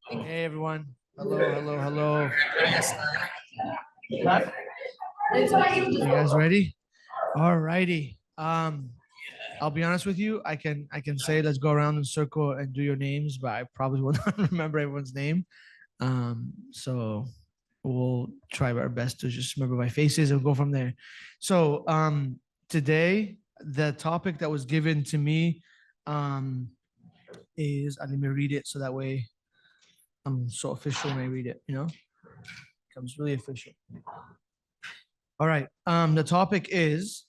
Hey everyone. Hello. You guys ready? All righty. I'll be honest with you. I can say let's go around in circle and do your names, but I probably will not remember everyone's name. So we'll try our best to just remember my faces and go from there. So today the topic that was given to me is let me read it so that way I'm so official when I read it, becomes really official. All right. The topic is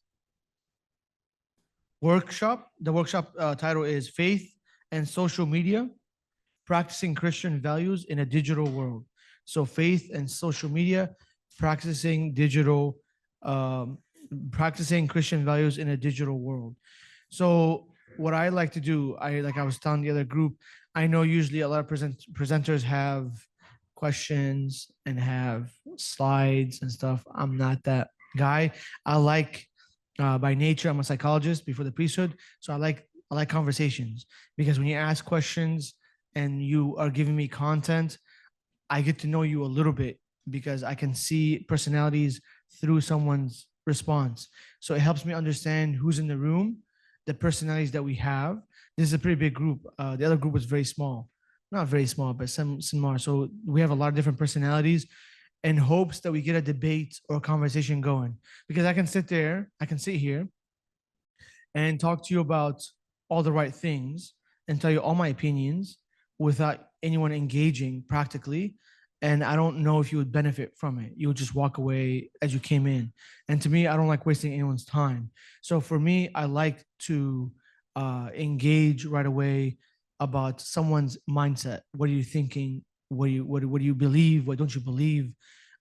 workshop. The workshop title is Faith and Social Media, Practicing Christian Values in a Digital World. So faith and social media, practicing digital, um, practicing Christian values in a digital world. So what I like to do, I was telling the other group, I know usually a lot of presenters have questions and have slides and stuff. I'm not that guy. I like by nature, I'm a psychologist before the priesthood, so I like conversations because when you ask questions and you are giving me content, I get to know you a little bit because I can see personalities through someone's response. So it helps me understand who's in the room, the personalities that we have. This is a pretty big group. The other group was very small, not very small, but some smaller. So we have a lot of different personalities in hopes that we get a debate or a conversation going. Because I can sit here and talk to you about all the right things and tell you all my opinions without anyone engaging practically. And I don't know if you would benefit from it. You would just walk away as you came in. And to me, I don't like wasting anyone's time. So for me, I like to engage right away about someone's mindset. What are you thinking? What do you believe? What don't you believe?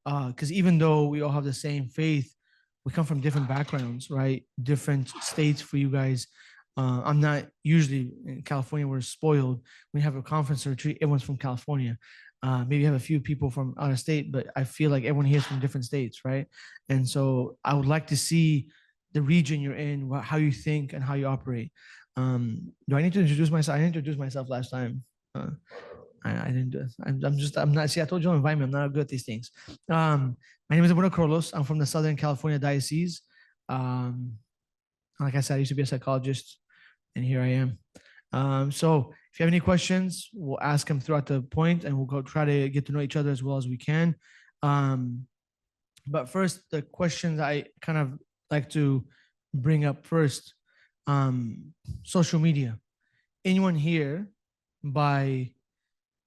Because even though we all have the same faith, we come from different backgrounds, right? Different states for you guys. I'm not usually in California. We're spoiled. We have a conference or retreat. Everyone's from California. Maybe have a few people from out of state, but I feel like everyone here is from different states, right? And so I would like to see the region you're in, how you think, and how you operate. Do I need to introduce myself? I didn't introduce myself last time. I didn't do it. I'm not, see, I told you don't invite me. I'm not good at these things. My name is Kyrillos. I'm from the Southern California Diocese. Um, like I said, I used to be a psychologist, and here I am. So if you have any questions, we'll ask them throughout the point, and we'll go try to get to know each other as well as we can. Um, but first, the questions I kind of like to bring up first. Social media. Anyone here by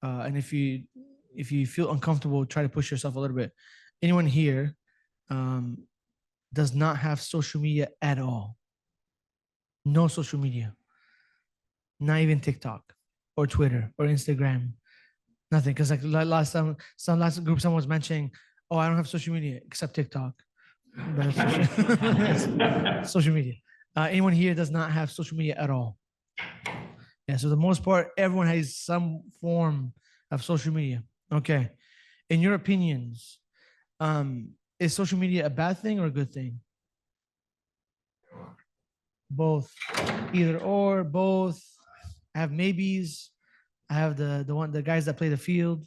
and if you feel uncomfortable, try to push yourself a little bit. Anyone here um, does not have social media at all? No social media, not even TikTok or Twitter or Instagram, nothing. Because like last time, some last group, someone was mentioning, oh, I don't have social media except TikTok. But social media. Anyone here does not have social media at all? Yeah. So the most part, everyone has some form of social media. Okay. In your opinions, is social media a bad thing or a good thing? Both, either or, both. I have maybes. I have the guys that play the field.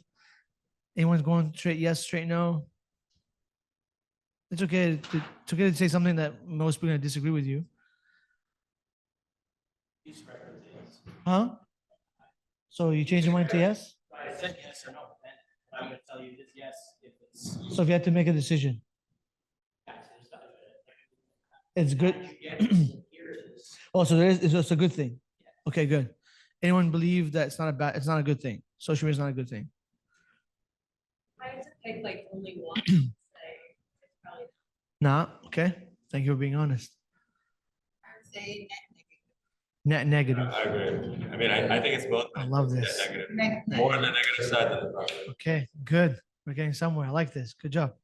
Anyone's going straight yes, straight no? It's okay. It's okay to say something that most people are gonna disagree with you. Huh? So you change your mind to yes? I said yes or no, and I'm gonna tell you this yes if it's. So if you had to make a decision, it's good. Oh, so it's a good thing. Okay, good. Anyone believe that it's not a good thing? Social media is not a good thing. I have to pick like only one. It's probably Nah, okay. Thank you for being honest. I would say Net negative. I agree. I mean, I think it's both. I love this. Negative. More on the negative side than the positive. Okay, good. We're getting somewhere. I like this. Good job.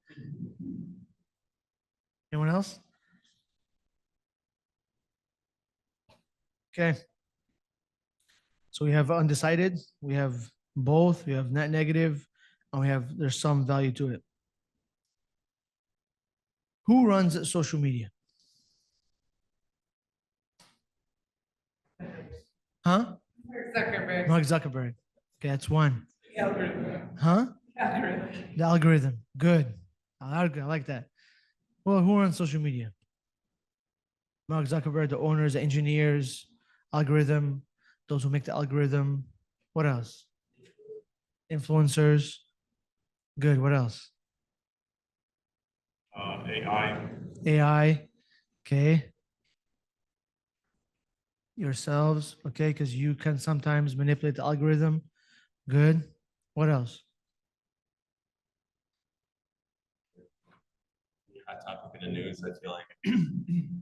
Anyone else? Okay. So we have undecided, we have both, we have net negative, and there's some value to it. Who runs social media? Huh? Zuckerberg. Mark Zuckerberg. Okay, that's one. Huh? The algorithm. Good. I like that. Well, who are on social media? Mark Zuckerberg, the owners, the engineers, algorithm, those who make the algorithm. What else? Influencers. Good. What else? AI. AI. Okay. Yourselves. Okay. Because you can sometimes manipulate the algorithm. Good. What else? Hot topic in the news, I feel like.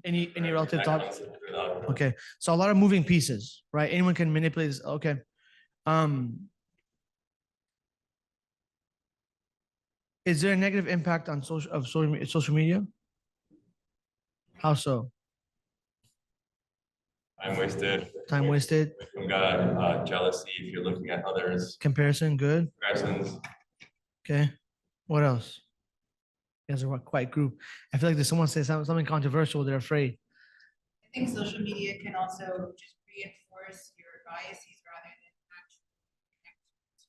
Any relative That thought? comes into the algorithm. Okay. So a lot of moving pieces, right? Anyone can manipulate this. Okay. Is there a negative impact on social media? How so? Time wasted. Time wasted. From God, jealousy, if you're looking at others, Comparison. Good. comparisons. Okay. What else? You guys are a quiet group. I feel like there's someone say something controversial. They're afraid. I think social media can also just reinforce your biases rather than actually connect to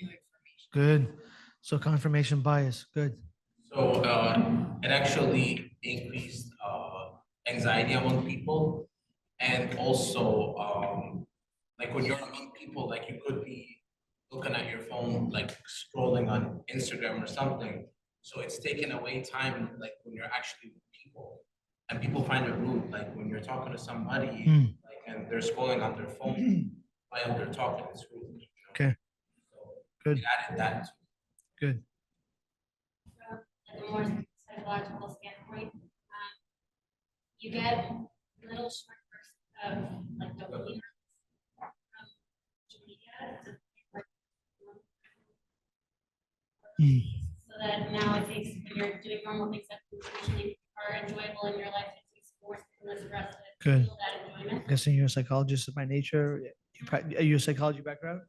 new information. Good. So confirmation bias. Good. So it actually increased anxiety among people, and also like when you're among people, like you could be looking at your phone, like scrolling on Instagram or something. So it's taken away time, like when you're actually with people, and people find it rude. Like when you're talking to somebody, Hmm. like and they're scrolling on their phone while they're talking, it's rude. You know? Okay. So Good. we added that. Good. Like a more psychological standpoint, you get little short bursts of like dopamine from social media. Hmm. So that now it takes, when you're doing normal things that usually are enjoyable in your life, it takes more stimulus for us to Good. feel that enjoyment. Guessing you're a psychologist by nature. Are you a psychology background?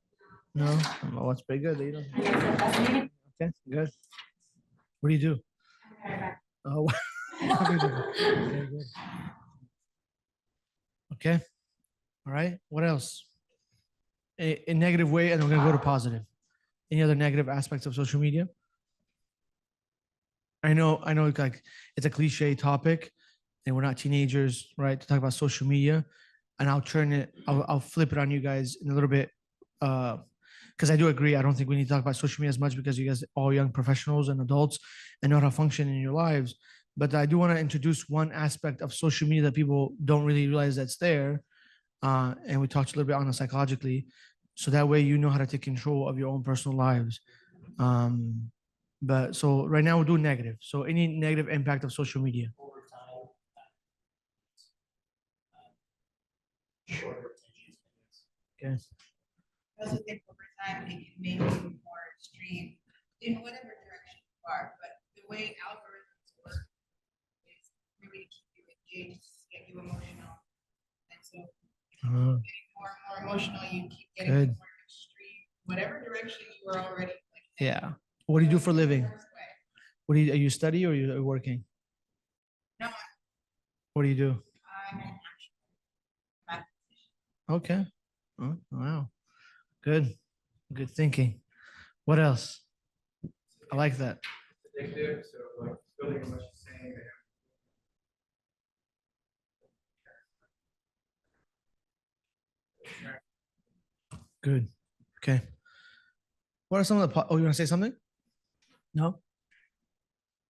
No. Oh, that's pretty good. You know. And that's fascinating. Okay. Good. What do you do? Oh. Okay, good. Okay. All right. What else? A negative way, and we're gonna go to positive. Any other negative aspects of social media? I know it's like it's a cliche topic, and we're not teenagers, right? To talk about social media, and I'll flip it on you guys in a little bit, because I do agree. I don't think we need to talk about social media as much because you guys are all young professionals and adults and know how to function in your lives. But I do want to introduce one aspect of social media that people don't really realize that's there, and we talked a little bit on it psychologically, so that way you know how to take control of your own personal lives. But so right now we'll do negative. So any negative impact of social media. Over time. Shorter attention spans. Okay. I also think over time, it can make you more extreme in whatever direction you are, but the way algorithms work is really to keep you engaged, to get you emotional. And so getting more and more emotional, you keep getting Good. more extreme, whatever direction you are already. Like, Yeah. What do you do for a living? worst way. What do you, are you study or are you working? No, What do you do? I'm an actual mathematician. Okay. Oh, wow. Good. Good thinking. What else? I like that. Addictive, so like building on what you're saying. Good. Okay. What are some of the, oh, you want to say something? No?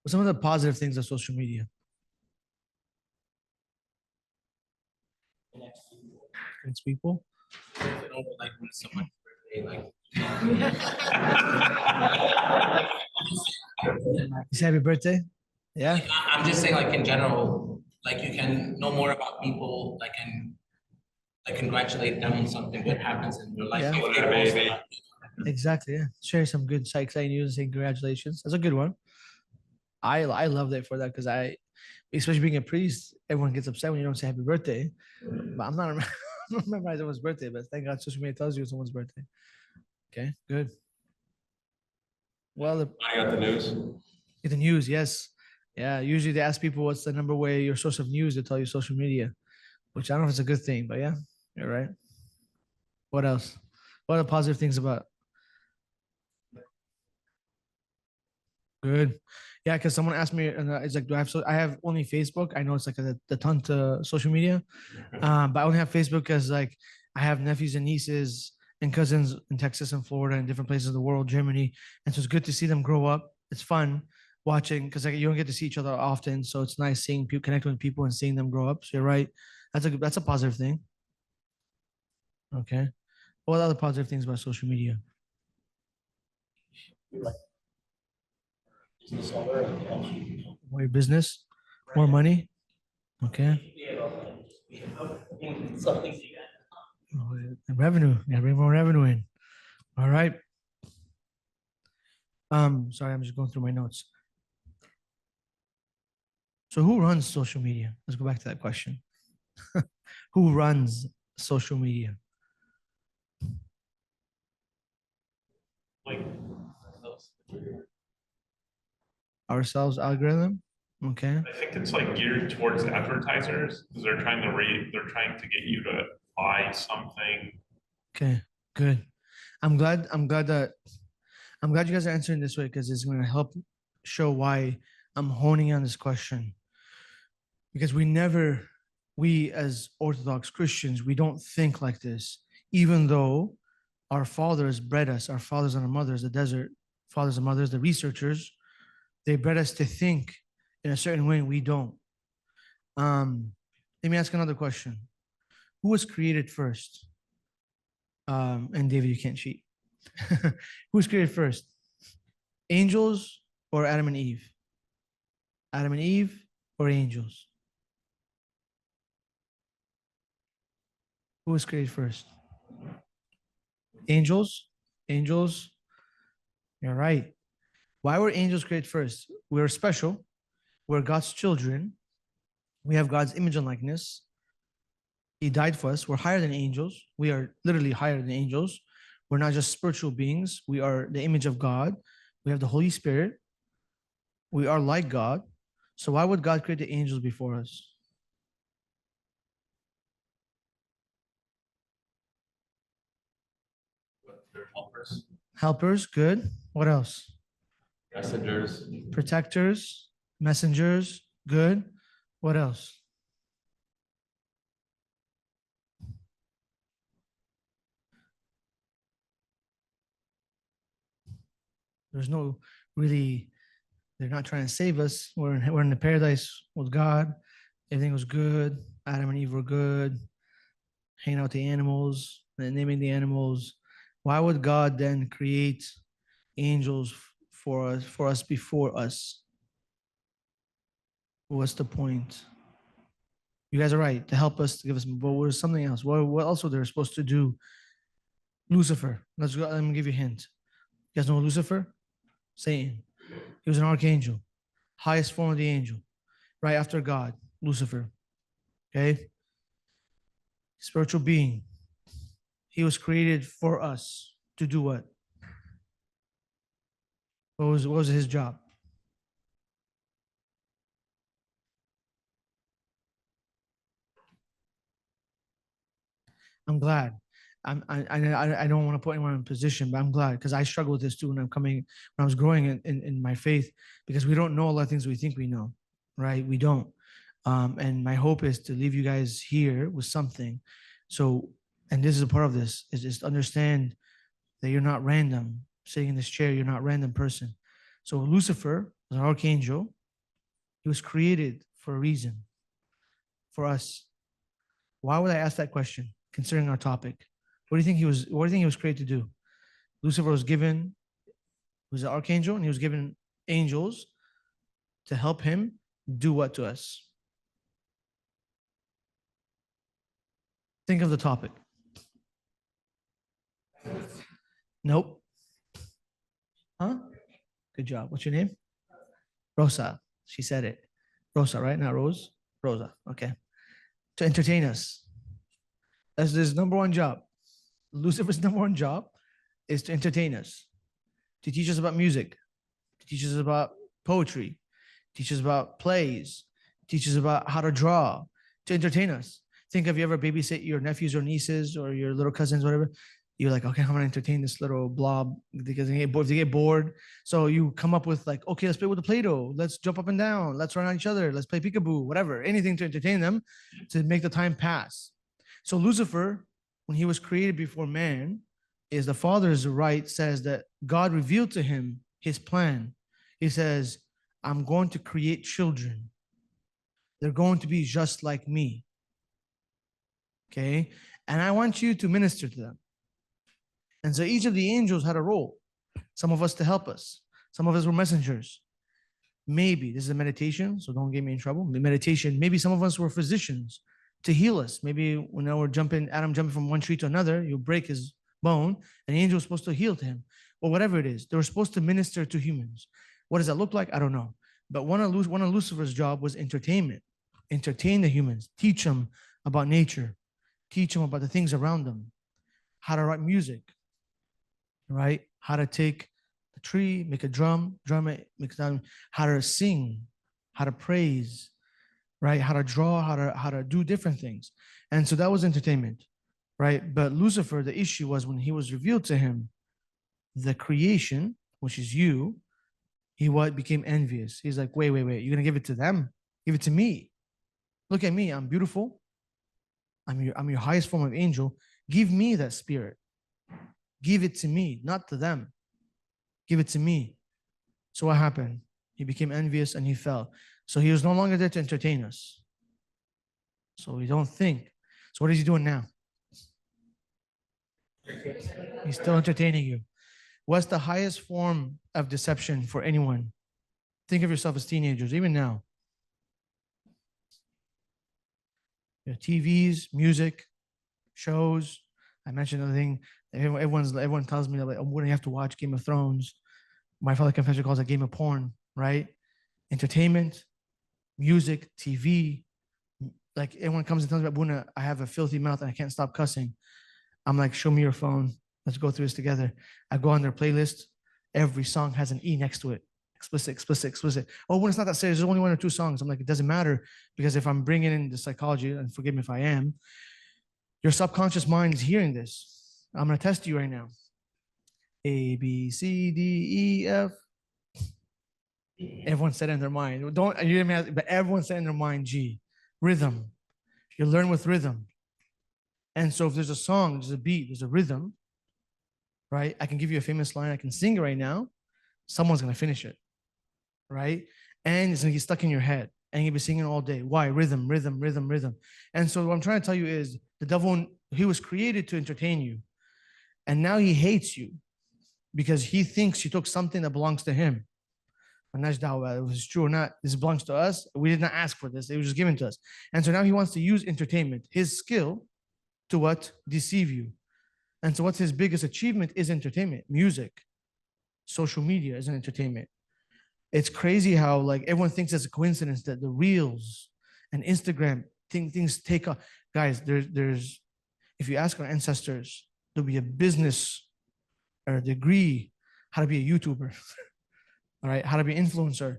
What's some of the positive things of social media? Connects people. Like when someone's birthday, like You say happy birthday? Yeah. I'm just saying, like in general, like you can know more about people, like and like congratulate them on something good happens in your life. Yeah. If they Yeah, post baby. about it. Exactly. Yeah. Share some good exciting news and say congratulations. That's a good one. I love that for that because especially being a priest, everyone gets upset when you don't say happy birthday. But I'm not I don't remember someone's birthday, but thank God social media tells you it's someone's birthday. Okay, good. Well, I got the news. the news, yes. Yeah, usually they ask people what's the number way your source of news, they tell you social media, which I don't know if it's a good thing, but yeah, you're right. What else? What are the positive things about Good. Yeah, because someone asked me, and it's like, do I have? So I have only Facebook. I know it's like the ton to social media, but I only have Facebook because like I have nephews and nieces and cousins in Texas and Florida and different places of the world, Germany, and so it's good to see them grow up. It's fun watching because like you don't get to see each other often, so it's nice seeing people, connecting with people, and seeing them grow up. So you're right. That's a positive thing. Okay. What other positive things about social media? Business owner and helps you. More business, more money. Okay. Something you got. Revenue. Yeah, bring more revenue in. All right. Sorry, I'm just going through my notes. So who runs social media? Let's go back to that question. Who runs social media? Like, Ourselves algorithm. Okay. I think it's like geared towards advertisers because they're trying to they're trying to get you to buy something. Okay. Good. I'm glad you guys are answering this way because it's going to help show why I'm honing on this question. Because we as Orthodox Christians, we don't think like this, even though our fathers bred us, our fathers and our mothers, the desert fathers and mothers, the researchers, they bred us to think in a certain way. We don't. Let me ask another question. Who was created first? And David, you can't cheat. Who was created first? Angels or Adam and Eve? Adam and Eve or angels? Who was created first? Angels? Angels? You're right. Why were angels created first? We're special. We're God's children. We have God's image and likeness. He died for us. We're higher than angels. We are literally higher than angels. We're not just spiritual beings. We are the image of God. We have the Holy Spirit. We are like God. So why would God create the angels before us? they're helpers, Helpers, good. What else? messengers, Protectors, messengers, good. What else? There's no really, they're not trying to save us. We're in the paradise with God. Everything was good. Adam and Eve were good. Hanging out with the animals, naming the animals. Why would God then create angels for us before us? What's the point? You guys are right to help us to give us, but there's something else. What else were they supposed to do? Lucifer. Let's go. Let me give you a hint. You guys know Lucifer? Satan. He was an archangel, highest form of the angel, right after God, Lucifer. Okay? Spiritual being. He was created for us to do what? What was his job? I'm glad. I don't want to put anyone in a position, but I'm glad because I struggle with this too when I was growing in my faith because we don't know a lot of things we think we know, right? We don't. And my hope is to leave you guys here with something. So, and this is a part of this, is just understand that you're not random sitting in this chair. You're not a random person. So Lucifer was an archangel. He was created for a reason, for us. Why would I ask that question, considering our topic? What do you think he was created to do? Lucifer was given, he was an archangel, and he was given angels to help him do what to us? Think of the topic. Nope. Huh? Good job. What's your name? Rosa. She said it. Rosa, right? Not Rose? Rosa. Okay. To entertain us. That's his number one job. Lucifer's number one job is to entertain us, to teach us about music, to teach us about poetry, teach us about plays, teach us about how to draw, to entertain us. Think, have you ever babysit your nephews or nieces or your little cousins, whatever? You're like, okay, I'm gonna entertain this little blob because if they get bored. So you come up with like, okay, let's play with the Play-Doh. Let's jump up and down. Let's run on each other. Let's play peekaboo, whatever, anything to entertain them, to make the time pass. So Lucifer, when he was created before man, is the Father's right says that God revealed to him his plan. He says, I'm going to create children. They're going to be just like me. Okay. And I want you to minister to them. And so each of the angels had a role. Some of us to help us. Some of us were messengers. Maybe this is a meditation, so don't get me in trouble. Meditation. Maybe some of us were physicians to heal us. Maybe when we're Adam jumping from one tree to another, you'll break his bone, and the angel was supposed to heal to him, or whatever it is. They were supposed to minister to humans. What does that look like? I don't know. But one of Lucifer's job was entertainment. Entertain the humans. Teach them about nature. Teach them about the things around them. How to write music. Right? How to take a tree, make a drum it, make down, how to sing, how to praise, right? How to draw, how to do different things. And so that was entertainment, right? But Lucifer, the issue was when he was revealed to him, the creation, which is you, he became envious. He's like, wait, you're gonna give it to them? Give it to me. Look at me, I'm beautiful. I'm your highest form of angel. Give me that spirit. Give it to me, not to them. Give it to me. So what happened? He became envious and he fell. So he was no longer there to entertain us. So we don't think. So what is he doing now? He's still entertaining you. What's the highest form of deception for anyone? Think of yourself as teenagers, even now. Your TVs, music, shows. I mentioned the thing. Everyone tells me that like, when you have to watch Game of Thrones, my father confessor calls it game of porn, right? Entertainment, music, TV. Like everyone comes and tells me, Buna, I have a filthy mouth and I can't stop cussing. I'm like, show me your phone. Let's go through this together. I go on their playlist. Every song has an E next to it. Explicit, explicit, explicit. Oh, when it's not that serious, there's only one or two songs. I'm like, it doesn't matter because if I'm bringing in the psychology, and forgive me if I am, your subconscious mind is hearing this. I'm going to test you right now. A, B, C, D, E, F. Everyone said in their mind. You didn't have, but everyone said in their mind, G. Rhythm. You learn with rhythm. And so if there's a song, there's a beat, there's a rhythm, right? I can give you a famous line. I can sing it right now. Someone's going to finish it, right? And it's going to get stuck in your head. And you'll be singing all day. Why? Rhythm, rhythm, rhythm, rhythm. And so what I'm trying to tell you is the devil, he was created to entertain you. And now he hates you because he thinks you took something that belongs to him. And that's dawah, it was true or not. This belongs to us. We did not ask for this. It was just given to us. And so now he wants to use entertainment, his skill, to what? Deceive you. And so what's his biggest achievement is entertainment, music. Social media is an entertainment. It's crazy how like everyone thinks it's a coincidence that the reels and Instagram things take off. Guys, there's if you ask our ancestors, there'll be a business or a degree how to be a YouTuber. All right, how to be an influencer.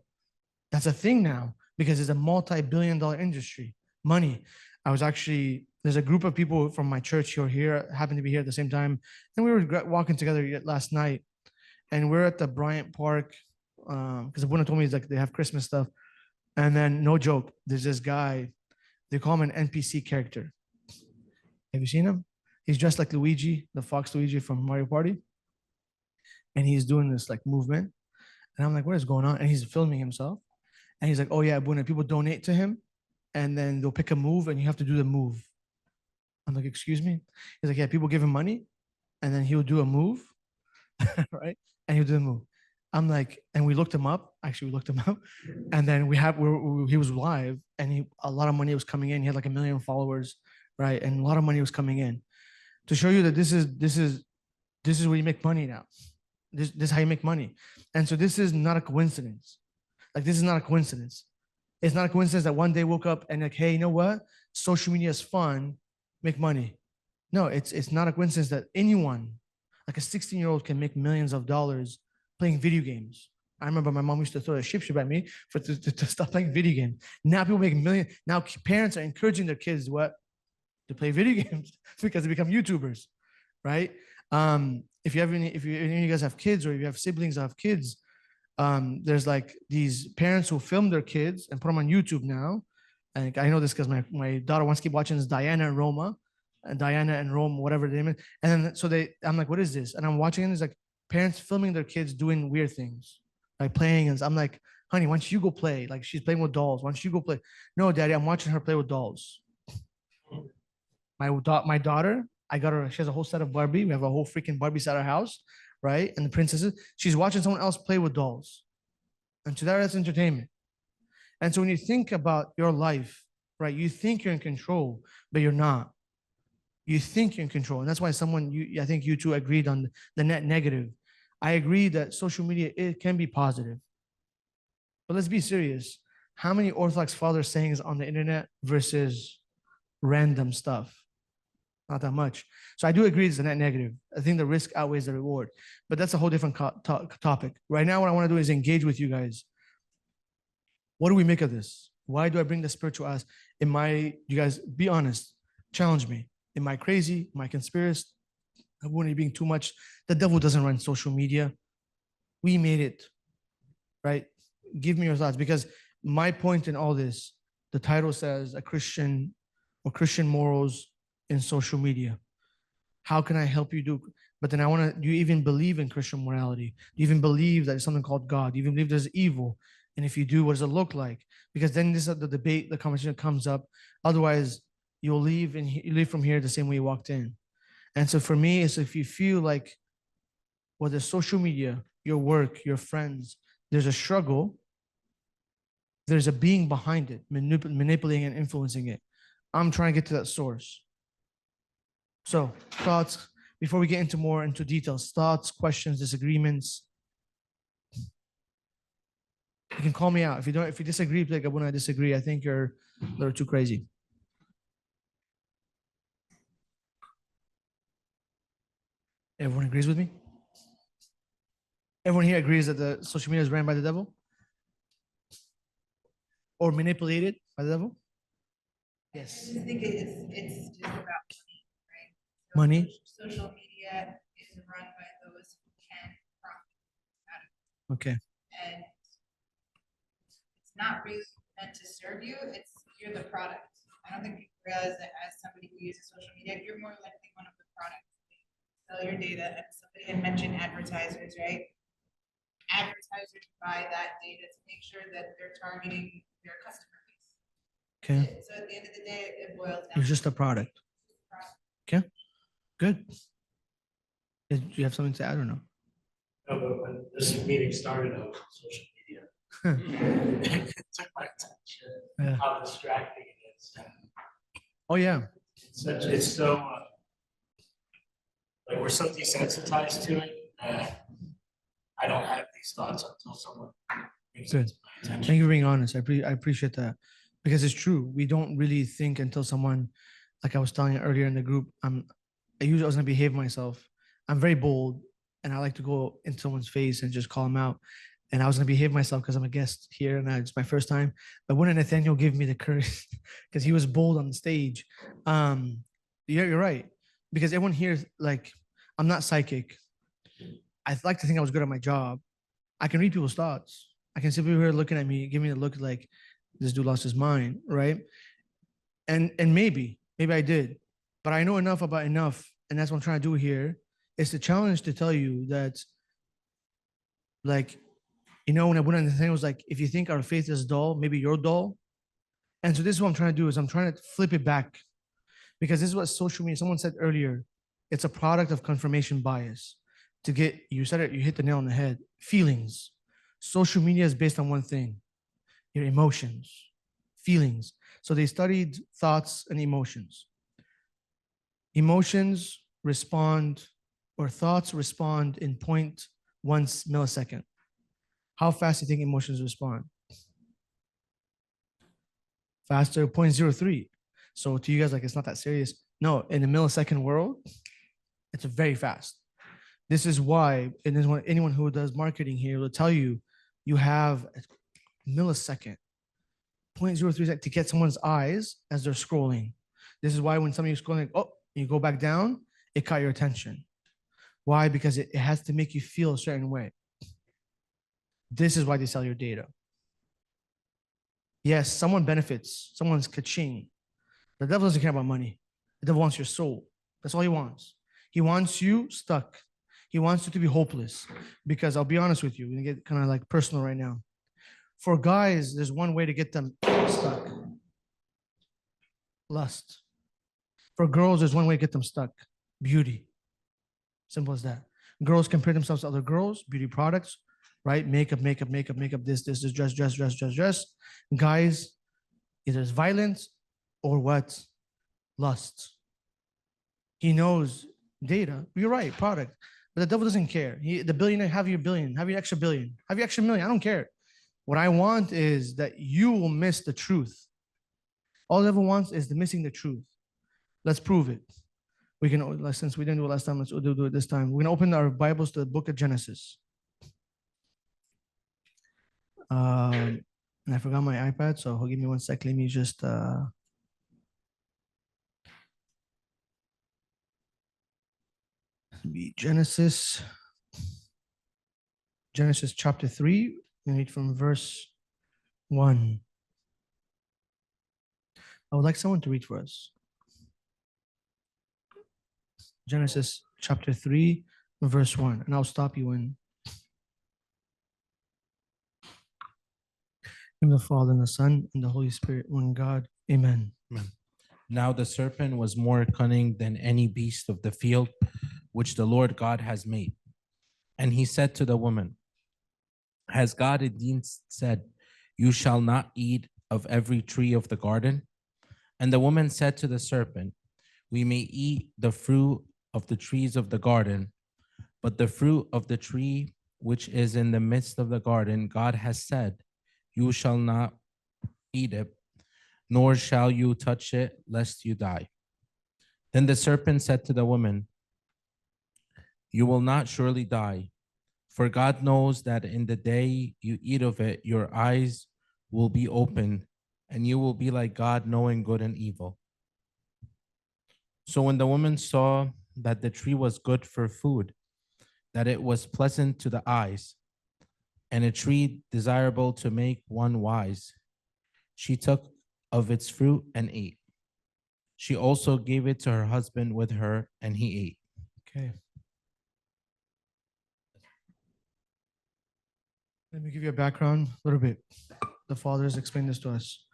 That's a thing now because it's a multi-billion-dollar industry. Money. There's a group of people from my church who are here, happened to be here at the same time, and we were walking together last night, and we're at the Bryant Park because Abuna told me it's like they have Christmas stuff, and then no joke, there's this guy, they call him an NPC character. Have you seen him? He's dressed like Luigi, the Fox Luigi from Mario Party, and he's doing this like movement. And I'm like, what is going on? And he's filming himself. And he's like, oh yeah, Abuna, people donate to him. And then they'll pick a move and you have to do the move. I'm like, excuse me? He's like, yeah, people give him money. And then he'll do a move, right? And he'll do the move. I'm like, and we looked him up. Actually, we looked him up. And then he was live and a lot of money was coming in. He had like 1 million followers, right? And a lot of money was coming in. To show you that this is where you make money now. This is how you make money. And so this is not a coincidence. Like, this is not a coincidence. It's not a coincidence that one day woke up and like, hey, you know what? Social media is fun, make money. No, it's not a coincidence that anyone, like a 16-year-old can make millions of dollars playing video games. I remember my mom used to throw a ship at me to stop playing video games. Now people make millions. Now parents are encouraging their kids to play video games because they become YouTubers, right? If you have if any of you guys have kids or if you have siblings that have kids, there's like these parents who film their kids and put them on YouTube now. And I know this because my daughter wants to keep watching this Diana and Roma, and Diana and Rome, whatever the name is. And then so I'm like, what is this? And I'm watching it. It's like parents filming their kids doing weird things, like playing. And I'm like, honey, why don't you go play? Like she's playing with dolls. Why don't you go play? No, daddy, I'm watching her play with dolls. My daughter, I got her. She has a whole set of Barbie. We have a whole freaking Barbie set at our house, right? And the princesses. She's watching someone else play with dolls, and to that, that's entertainment. And so when you think about your life, right, you think you're in control, but you're not. You think you're in control, and that's why I think you two agreed on the net negative. I agree that social media it can be positive, but let's be serious. How many Orthodox fathers sayings on the internet versus random stuff? Not that much. So I do agree it's a net negative. I think the risk outweighs the reward, but that's a whole different topic. Right now, what I want to do is engage with you guys. What do we make of this? Why do I bring the spiritual as? You guys be honest, challenge me. Am I crazy? Am I conspiracy? Am I being too much? The devil doesn't run social media. We made it, right? Give me your thoughts, because my point in all this, the title says a Christian or Christian morals in social media. How can I help you do? But then do you even believe in Christian morality? Do you even believe that there's something called God? Do you even believe there's evil? And if you do, what does it look like? Because then this is the debate, the conversation comes up. Otherwise, you'll leave and you leave from here the same way you walked in. And so for me, it's if you feel like whether social media, your work, your friends, there's a struggle, there's a being behind it, manipulating and influencing it. I'm trying to get to that source. So thoughts before we get into details, thoughts, questions, disagreements. You can call me out. If you disagree, like when I disagree, I think you're a little too crazy. Everyone agrees with me? Everyone here agrees that the social media is ran by the devil? Or manipulated by the devil? I Yes. just think it's just about money, right? So Money. Social media is run by those who can profit out of it. Okay. And it's not really meant to serve you, you're the product. I don't think people realize that as somebody who uses social media, you're more likely one of the products. Sell your data, and somebody had mentioned advertisers, right? Advertisers buy that data to make sure that they're targeting their customer base. Okay. So at the end of the day, it boils down. You're just a product. Okay. Good. Do you have something to add or no? No, but when this meeting started, I was on social media. It took my attention, Yeah. how distracting it is. Oh yeah. It's so, like, we're so desensitized to it that I don't have these thoughts until someone brings it Good. to my attention. Thank you for being honest. I appreciate that, because it's true. We don't really think until someone, like I was telling you earlier in the group, I usually was gonna behave myself. I'm very bold, and I like to go into someone's face and just call them out. And I was gonna behave myself because I'm a guest here and it's my first time. But wouldn't Nathaniel give me the courage because he was bold on the stage? Yeah, you're right. Because everyone here, like, I'm not psychic. I like to think I was good at my job. I can read people's thoughts. I can see people here looking at me, give me a look like this dude lost his mind, right? And maybe I did, but I know enough about enough, and that's what I'm trying to do here. It's a challenge to tell you that, like, when I went on the thing, it was like, if you think our faith is dull, maybe you're dull. And so this is what I'm trying to do is I'm trying to flip it back, because this is what social media, someone said earlier, it's a product of confirmation bias. You said it, you hit the nail on the head. Feelings. Social media is based on one thing, your emotions, feelings. So they studied thoughts and emotions. Emotions respond, or thoughts respond in 0.1 millisecond. How fast do you think emotions respond? Faster, 0.03. So to you guys, like, it's not that serious. No, in the millisecond world, it's very fast. This is why, and this is what anyone who does marketing here will tell you, you have a millisecond, 0.03 to get someone's eyes as they're scrolling. This is why when somebody's scrolling, oh, you go back down, it caught your attention. Why? Because it has to make you feel a certain way. This is why they sell your data. Yes, someone benefits, someone's ka-ching. The devil doesn't care about money. The devil wants your soul. That's all he wants. He wants you stuck. He wants you to be hopeless. Because I'll be honest with you, we're gonna get kind of like personal right now. For guys, there's one way to get them stuck. Lust. For girls, there's one way to get them stuck. Beauty. Simple as that. Girls compare themselves to other girls, beauty products, right? Makeup, this, dress. Guys, either it's violence or what? Lust. He knows data. You're right, product. But the devil doesn't care. The billionaire, have your billion, have your extra billion, have your extra million. I don't care. What I want is that you will miss the truth. All the devil wants is the missing the truth. Let's prove it. We can, since we didn't do it last time, let's do it this time. We're gonna open our Bibles to the book of Genesis. And I forgot my iPad, so give me one sec. Let me just be Genesis chapter 3. We read from verse 1. I would like someone to read for us. Genesis chapter 3, verse 1. And I'll stop you in. In the Father, and the Son, and the Holy Spirit, one God. Amen. Now the serpent was more cunning than any beast of the field which the Lord God has made. And he said to the woman, has God indeed said, you shall not eat of every tree of the garden? And the woman said to the serpent, we may eat the fruit of the trees of the garden, but the fruit of the tree which is in the midst of the garden, God has said, you shall not eat it, nor shall you touch it, lest you die. Then the serpent said to the woman, you will not surely die, for God knows that in the day you eat of it, your eyes will be opened, and you will be like God, knowing good and evil. So when the woman saw that the tree was good for food, that it was pleasant to the eyes, and a tree desirable to make one wise, she took of its fruit and ate. She also gave it to her husband with her, and he ate. Okay. Let me give you a background a little bit. The fathers explained this to us.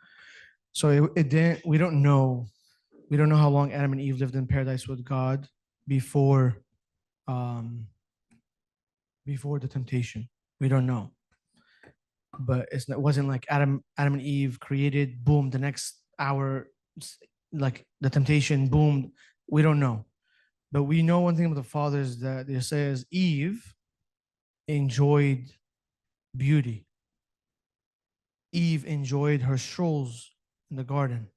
So it didn't, we don't know how long Adam and Eve lived in paradise with God before the temptation. We don't know. But it wasn't like Adam and Eve created, boom, the next hour, like the temptation, boom. We don't know. But we know one thing about the fathers, that it says Eve enjoyed beauty. Eve enjoyed her strolls in the garden.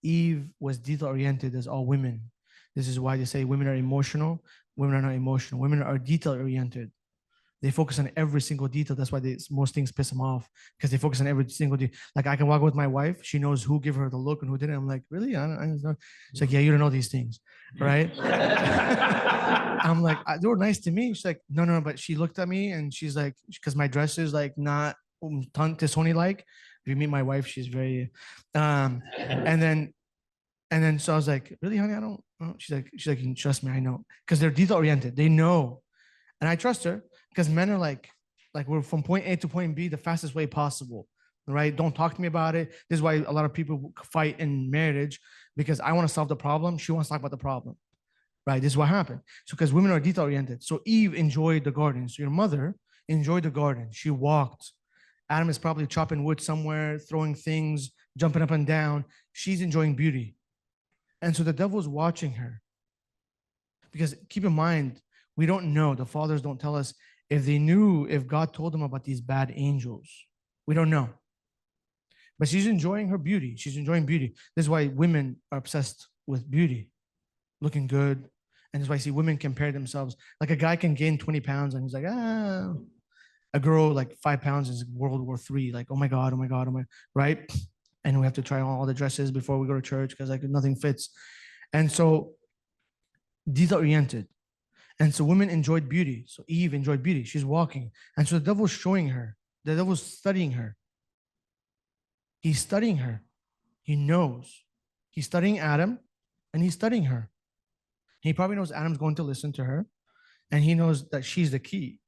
Eve was detail-oriented, as all women. This is why they say women are emotional. Women are not emotional. Women are detail-oriented. They focus on every single detail. That's why most things piss them off, because they focus on every single detail. Like I can walk with my wife. She knows who gave her the look and who didn't. I'm like, really? I don't know. She's like, yeah, you don't know these things, right? I'm like, they were nice to me. She's like, no. But she looked at me and she's like, because my dress is like not Tony like. If you meet my wife, she's very, and then so I was like, really, honey? I don't know. She's like, you can trust me. I know, because they're detail oriented. They know, and I trust her. Because men are like we're from point A to point B the fastest way possible, right? Don't talk to me about it. This is why a lot of people fight in marriage, because I want to solve the problem. She wants to talk about the problem, right? This is what happened. So because women are detail oriented. So Eve enjoyed the garden. So your mother enjoyed the garden. She walked. Adam is probably chopping wood somewhere, throwing things, jumping up and down. She's enjoying beauty. And so the devil's watching her. Because keep in mind, we don't know. The fathers don't tell us if God told them about these bad angels. We don't know. But she's enjoying her beauty. She's enjoying beauty. This is why women are obsessed with beauty, looking good. And that's why I see women compare themselves. Like a guy can gain 20 pounds and he's like, a girl like 5 pounds is World War III. Like, oh my God, right? And we have to try on all the dresses before we go to church because like nothing fits. And so detail oriented. And so women enjoyed beauty. So Eve enjoyed beauty. She's walking. And so the devil's showing her. The devil's studying her. He's studying her. He knows. He's studying Adam and he's studying her. He probably knows Adam's going to listen to her. And he knows that she's the key.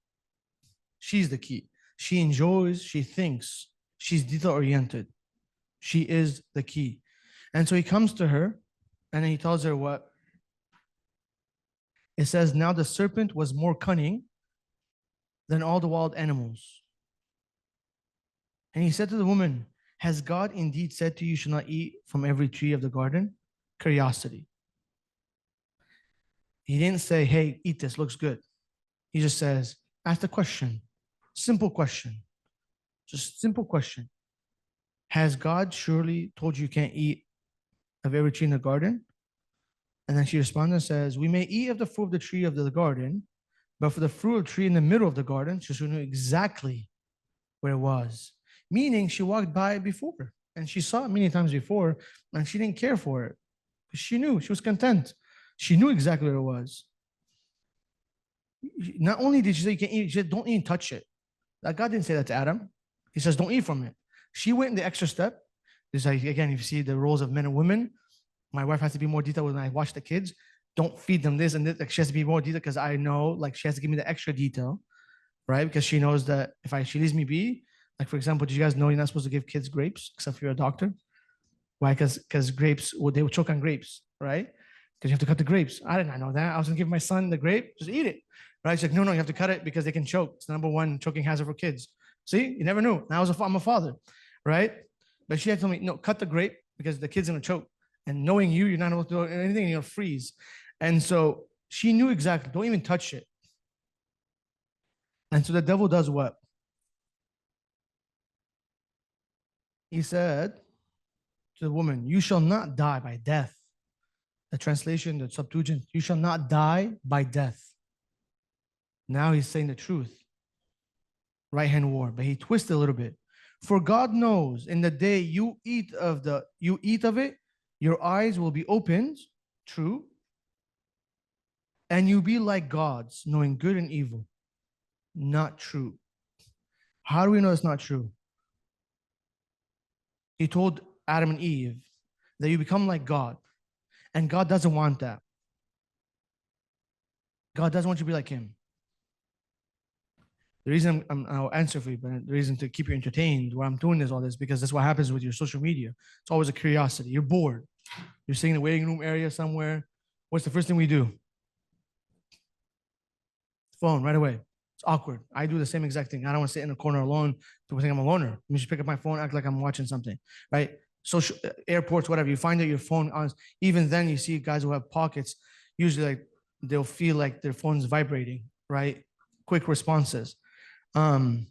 She's the key. She enjoys, she thinks, she's detail oriented. She is the key. And so he comes to her and he tells her what? It says, now the serpent was more cunning than all the wild animals. And he said to the woman, has God indeed said to you, you should not eat from every tree of the garden? Curiosity. He didn't say, hey, eat this, looks good. He just says, ask the question. Simple question. Just simple question. Has God surely told you you can't eat of every tree in the garden? And then she responds and says, we may eat of the fruit of the tree of the garden, but for the fruit of the tree in the middle of the garden, she knew exactly where it was. Meaning she walked by it before and she saw it many times before and she didn't care for it. She knew, she was content. She knew exactly where it was. Not only did she say you can't eat, she said, don't even touch it. That God didn't say that to Adam. He says, don't eat from it. She went the extra step. It's like, again, if you see the roles of men and women, my wife has to be more detailed when I watch the kids. Don't feed them this and this. Like she has to be more detailed because I know, like she has to give me the extra detail, right? Because she knows that if she leaves me be, like for example, did you guys know you're not supposed to give kids grapes except if you're a doctor? Why? Because grapes, they would choke on grapes, right? Because you have to cut the grapes. I did not know that. I was gonna give my son the grape, just eat it, right? She's like, no, you have to cut it because they can choke. It's the number one choking hazard for kids. See, you never knew. Now I'm a father, right? But she had told me, no, cut the grape because the kid's gonna choke. And knowing you're not able to do anything, you're gonna freeze. And so she knew exactly, don't even touch it. And so the devil does what? He said to the woman, you shall not die by death. The translation, the Septuagint, you shall not die by death. Now he's saying the truth. Right hand war, but he twisted a little bit. For God knows in the day you eat of it, your eyes will be opened, true, and you'll be like gods, knowing good and evil. Not true. How do we know it's not true? He told Adam and Eve that you become like God, and God doesn't want that. God doesn't want you to be like him. The reason I'll answer for you, but the reason to keep you entertained while I'm doing this, all this, because that's what happens with your social media. It's always a curiosity. You're bored. You're sitting in the waiting room area somewhere. What's the first thing we do? Phone right away. It's awkward. I do the same exact thing. I don't want to sit in a corner alone. People think I'm a loner. Let me just pick up my phone, act like I'm watching something, right? Social airports, whatever. You find that your phone on. Even then, you see guys who have pockets. Usually, like they'll feel like their phone's vibrating, right? Quick responses. So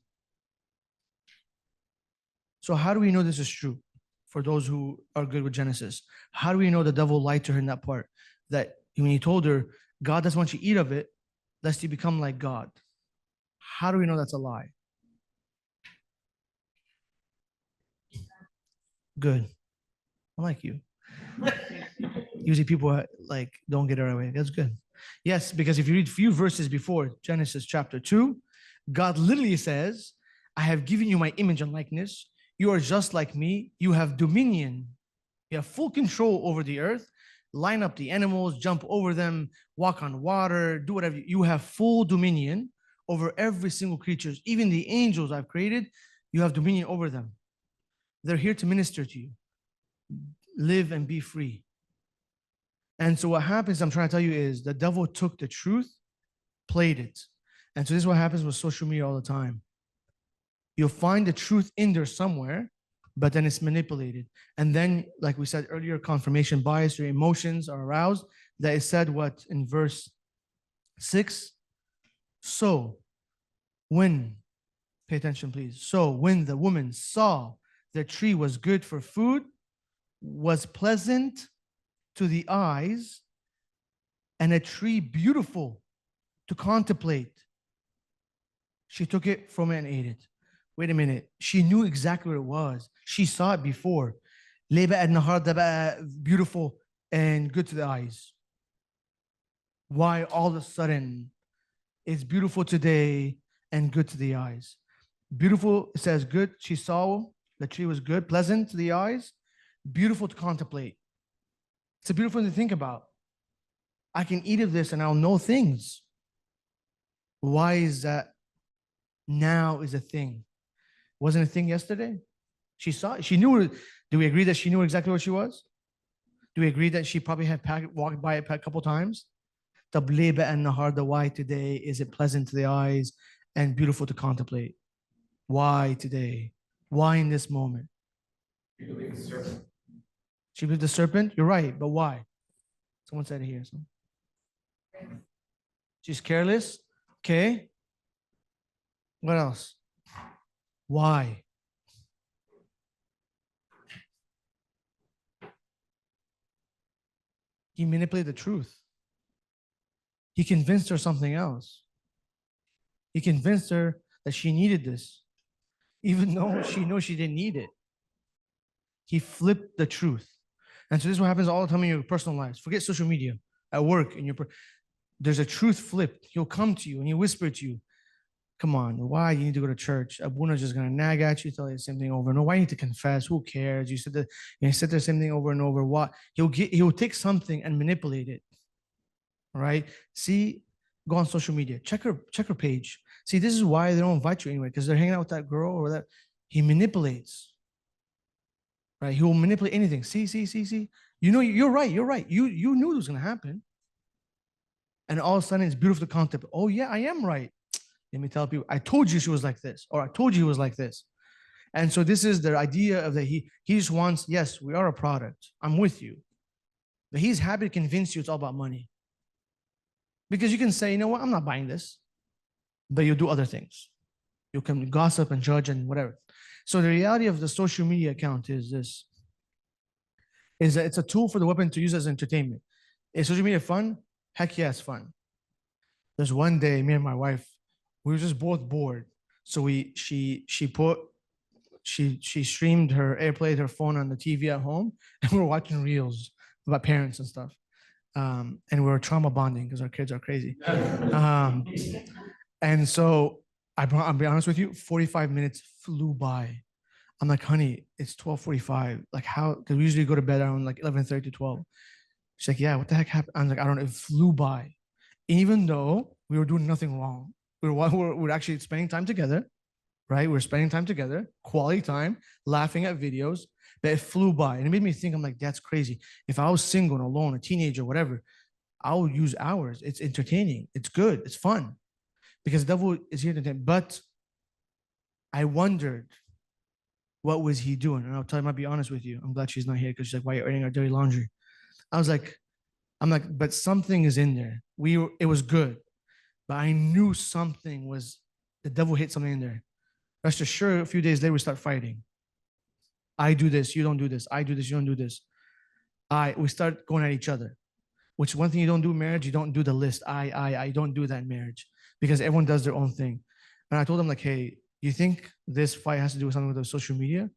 how do we know this is true? For those who are good with Genesis, how do we know the devil lied to her in that part? That when he told her, God doesn't want you to eat of it, lest you become like God. How do we know that's a lie? Good. I like you. Usually people like don't get it right away. That's good. Yes, because if you read a few verses before Genesis chapter 2, God literally says, I have given you my image and likeness. You are just like me. You have dominion. You have full control over the earth. Line up the animals, jump over them, walk on water, do whatever. You have full dominion over every single creature. Even the angels I've created, you have dominion over them. They're here to minister to you. Live and be free. And so what happens, I'm trying to tell you, is the devil took the truth, played it. And so this is what happens with social media all the time. You'll find the truth in there somewhere, but then it's manipulated. And then, like we said earlier, confirmation bias, your emotions are aroused. That is said what in verse 6? So when, pay attention please. So when the woman saw the tree was good for food, was pleasant to the eyes, and a tree beautiful to contemplate, she took it from it and ate it. Wait a minute. She knew exactly what it was. She saw it before. ليه بقى النهارده بقى beautiful and good to the eyes? Why all of a sudden it's beautiful today and good to the eyes? Beautiful, it says good. She saw the tree was good, pleasant to the eyes, beautiful to contemplate. It's a beautiful thing to think about. I can eat of this and I'll know things. Why is that now is a thing? Wasn't a thing yesterday? She saw it. She knew. Do we agree that she knew exactly what she was? Do we agree that she probably had walked by it a couple times? Tabliba and Nahar, the why today is it pleasant to the eyes and beautiful to contemplate? Why today? Why in this moment? You believe the serpent. She believed the serpent? You're right, but why? Someone said it here. So. She's careless. Okay. What else? Why? He manipulated the truth. He convinced her something else. He convinced her that she needed this, even though she knows she didn't need it. He flipped the truth. And so this is what happens all the time in your personal lives. Forget social media. At work, there's a truth flipped. He'll come to you and he'll whisper to you, come on, why you need to go to church? Abuna's just gonna nag at you, tell you the same thing over and over. Why you need to confess? Who cares? You said the same thing over and over. What? He'll take something and manipulate it. All right. See, go on social media. Check her page. See, this is why they don't invite you anyway, because they're hanging out with that girl or that. He manipulates. Right? He will manipulate anything. See. You know, you're right. You knew it was gonna happen. And all of a sudden it's beautiful to contemplate. Oh, yeah, I am right. Let me tell people, I told you she was like this, or I told you he was like this. And so this is the idea of that he just wants, yes, we are a product. I'm with you. But he's happy to convince you it's all about money. Because you can say, you know what, I'm not buying this. But you'll do other things. You can gossip and judge and whatever. So the reality of the social media account is this. Is that it's a tool for the weapon to use as entertainment. Is social media fun? Heck yeah, it's fun. There's one day, me and my wife, we were just both bored. So she streamed her, airplayed her phone on the TV at home, and we were watching reels about parents and stuff. And we were trauma bonding because our kids are crazy. And so I'll be honest with you, 45 minutes flew by. I'm like, honey, it's 12:45. Like how? Because we usually go to bed around like 11:30 to 12. She's like, yeah, what the heck happened? I'm like, I don't know. It flew by, even though we were doing nothing wrong. We're actually spending time together, right? We're spending time together, quality time, laughing at videos. But it flew by, and it made me think. I'm like, that's crazy. If I was single and alone, a teenager, whatever, I would use hours. It's entertaining. It's good. It's fun, because the devil is here to entertain. But I wondered, what was he doing? And I'll tell you, I'll be honest with you. I'm glad she's not here because she's like, why are you airing our dirty laundry? I'm like, but something is in there. It was good, but I knew something was, the devil hit something in there. Rest assured, a few days later, we start fighting. I do this, you don't do this. I do this, you don't do this. We start going at each other, which one thing you don't do in marriage, you don't do the list. I don't do that in marriage because everyone does their own thing. And I told him like, hey, you think this fight has to do with something with the social media?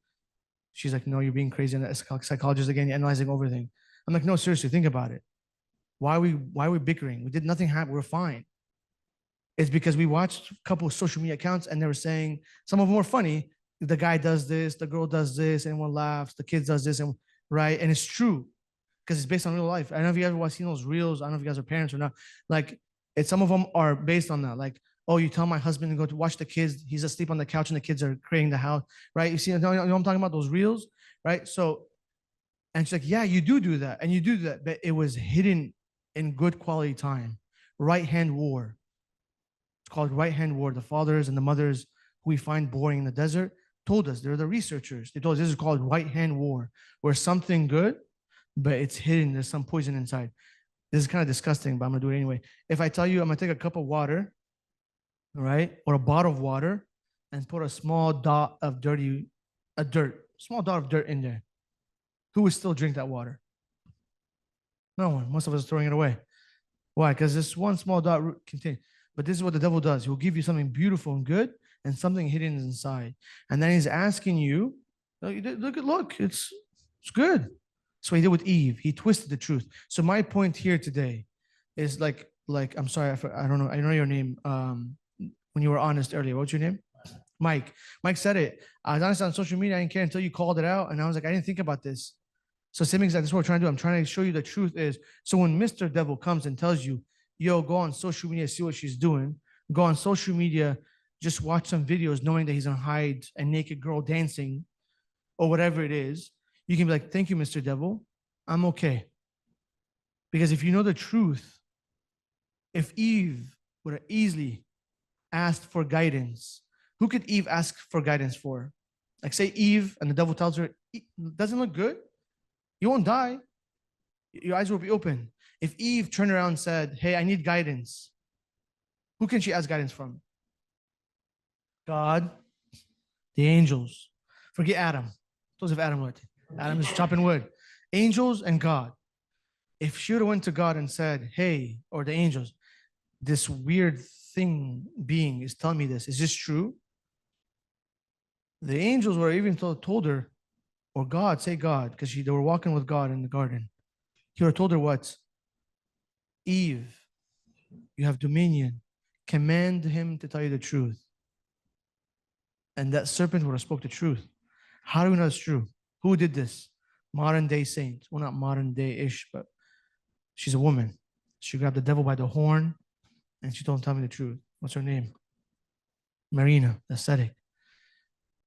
She's like, no, you're being crazy. And that's psychologist again, you're analyzing everything. I'm like, no, seriously, think about it. Why are we bickering? We did nothing happen. We're fine. It's because we watched a couple of social media accounts and they were saying, some of them were funny. The guy does this, the girl does this, everyone laughs, the kids does this, and right. And it's true because it's based on real life. I don't know if you ever seen those reels. I don't know if you guys are parents or not. Like, some of them are based on that. Like, oh, you tell my husband to go to watch the kids. He's asleep on the couch and the kids are creating the house, right? You see, you know what I'm talking about? Those reels, right? So, and she's like, yeah, you do that. And you do that. But it was hidden in good quality time. Right-hand war. It's called right-hand war. The fathers and the mothers who we find boring in the desert told us, they're the researchers. They told us this is called right-hand war, where something good, but it's hidden. There's some poison inside. This is kind of disgusting, but I'm gonna do it anyway. If I tell you I'm gonna take a cup of water, all right, or a bottle of water, and put a small dot of small dot of dirt in there, who would still drink that water? No one. Most of us are throwing it away. Why? Because this one small dot contains. But this is what the devil does. He'll give you something beautiful and good, and something hidden inside. And then he's asking you, look, it's good. That's what he did with Eve. He twisted the truth. So my point here today is like I'm sorry, I don't know. I know your name. When you were honest earlier, what's your name? Mike. Mike said it. I was honest on social media. I didn't care until you called it out, and I was like, I didn't think about this. So same exact. That's what we're trying to do. I'm trying to show you the truth is. So when Mr. Devil comes and tells you, "Yo, go on social media, see what she's doing. Go on social media, just watch some videos, knowing that he's gonna hide a naked girl dancing, or whatever it is," you can be like, "Thank you, Mr. Devil. I'm okay." Because if you know the truth, if Eve would have easily asked for guidance, who could Eve ask for guidance for? Like, say Eve and the devil tells her, "Doesn't look good. You won't die. Your eyes will be open." If Eve turned around and said, "Hey, I need guidance," who can she ask guidance from? God, the angels. Forget Adam. Those of Adam what? Adam is chopping wood. Angels and God. If she would have went to God and said, "Hey," or the angels, "this weird thing being is telling me this. Is this true?" The angels were even told her, or God, say God, because they were walking with God in the garden. He would have told her what? "Eve, you have dominion. Command him to tell you the truth." And that serpent would have spoke the truth. How do we know it's true? Who did this? Modern day saint. Well, not modern day-ish, but she's a woman. She grabbed the devil by the horn and she told him, "Tell me the truth." What's her name? Marina, the ascetic.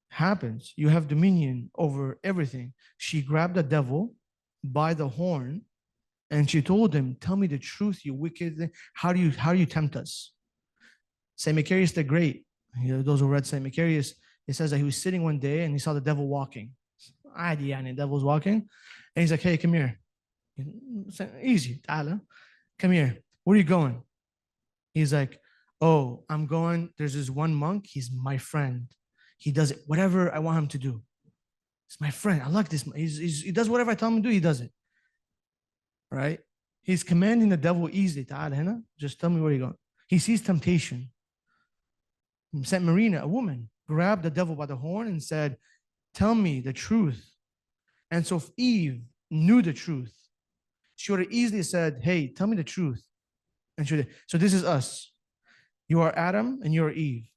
Happens. You have dominion over everything. She grabbed the devil by the horn and she told him, "Tell me the truth, you wicked. How do you tempt us?" Saint Macarius the Great, those who read Saint Macarius, it says that he was sitting one day and he saw the devil walking. The devil's walking. And he's like, "Hey, come here." Easy, ta'ala. "Come here. Where are you going?" He's like, "Oh, I'm going. There's this one monk. He's my friend. He does it, whatever I want him to do. He's my friend. I like this. He does whatever I tell him to do, he does it." Right? He's commanding the devil easily. Ta'ala hina. Just tell me where you're going. He sees temptation. Saint Marina, a woman, grabbed the devil by the horn and said, "Tell me the truth." And so if Eve knew the truth, she would have easily said, "Hey, tell me the truth." And so this is us. You are Adam and you're Eve.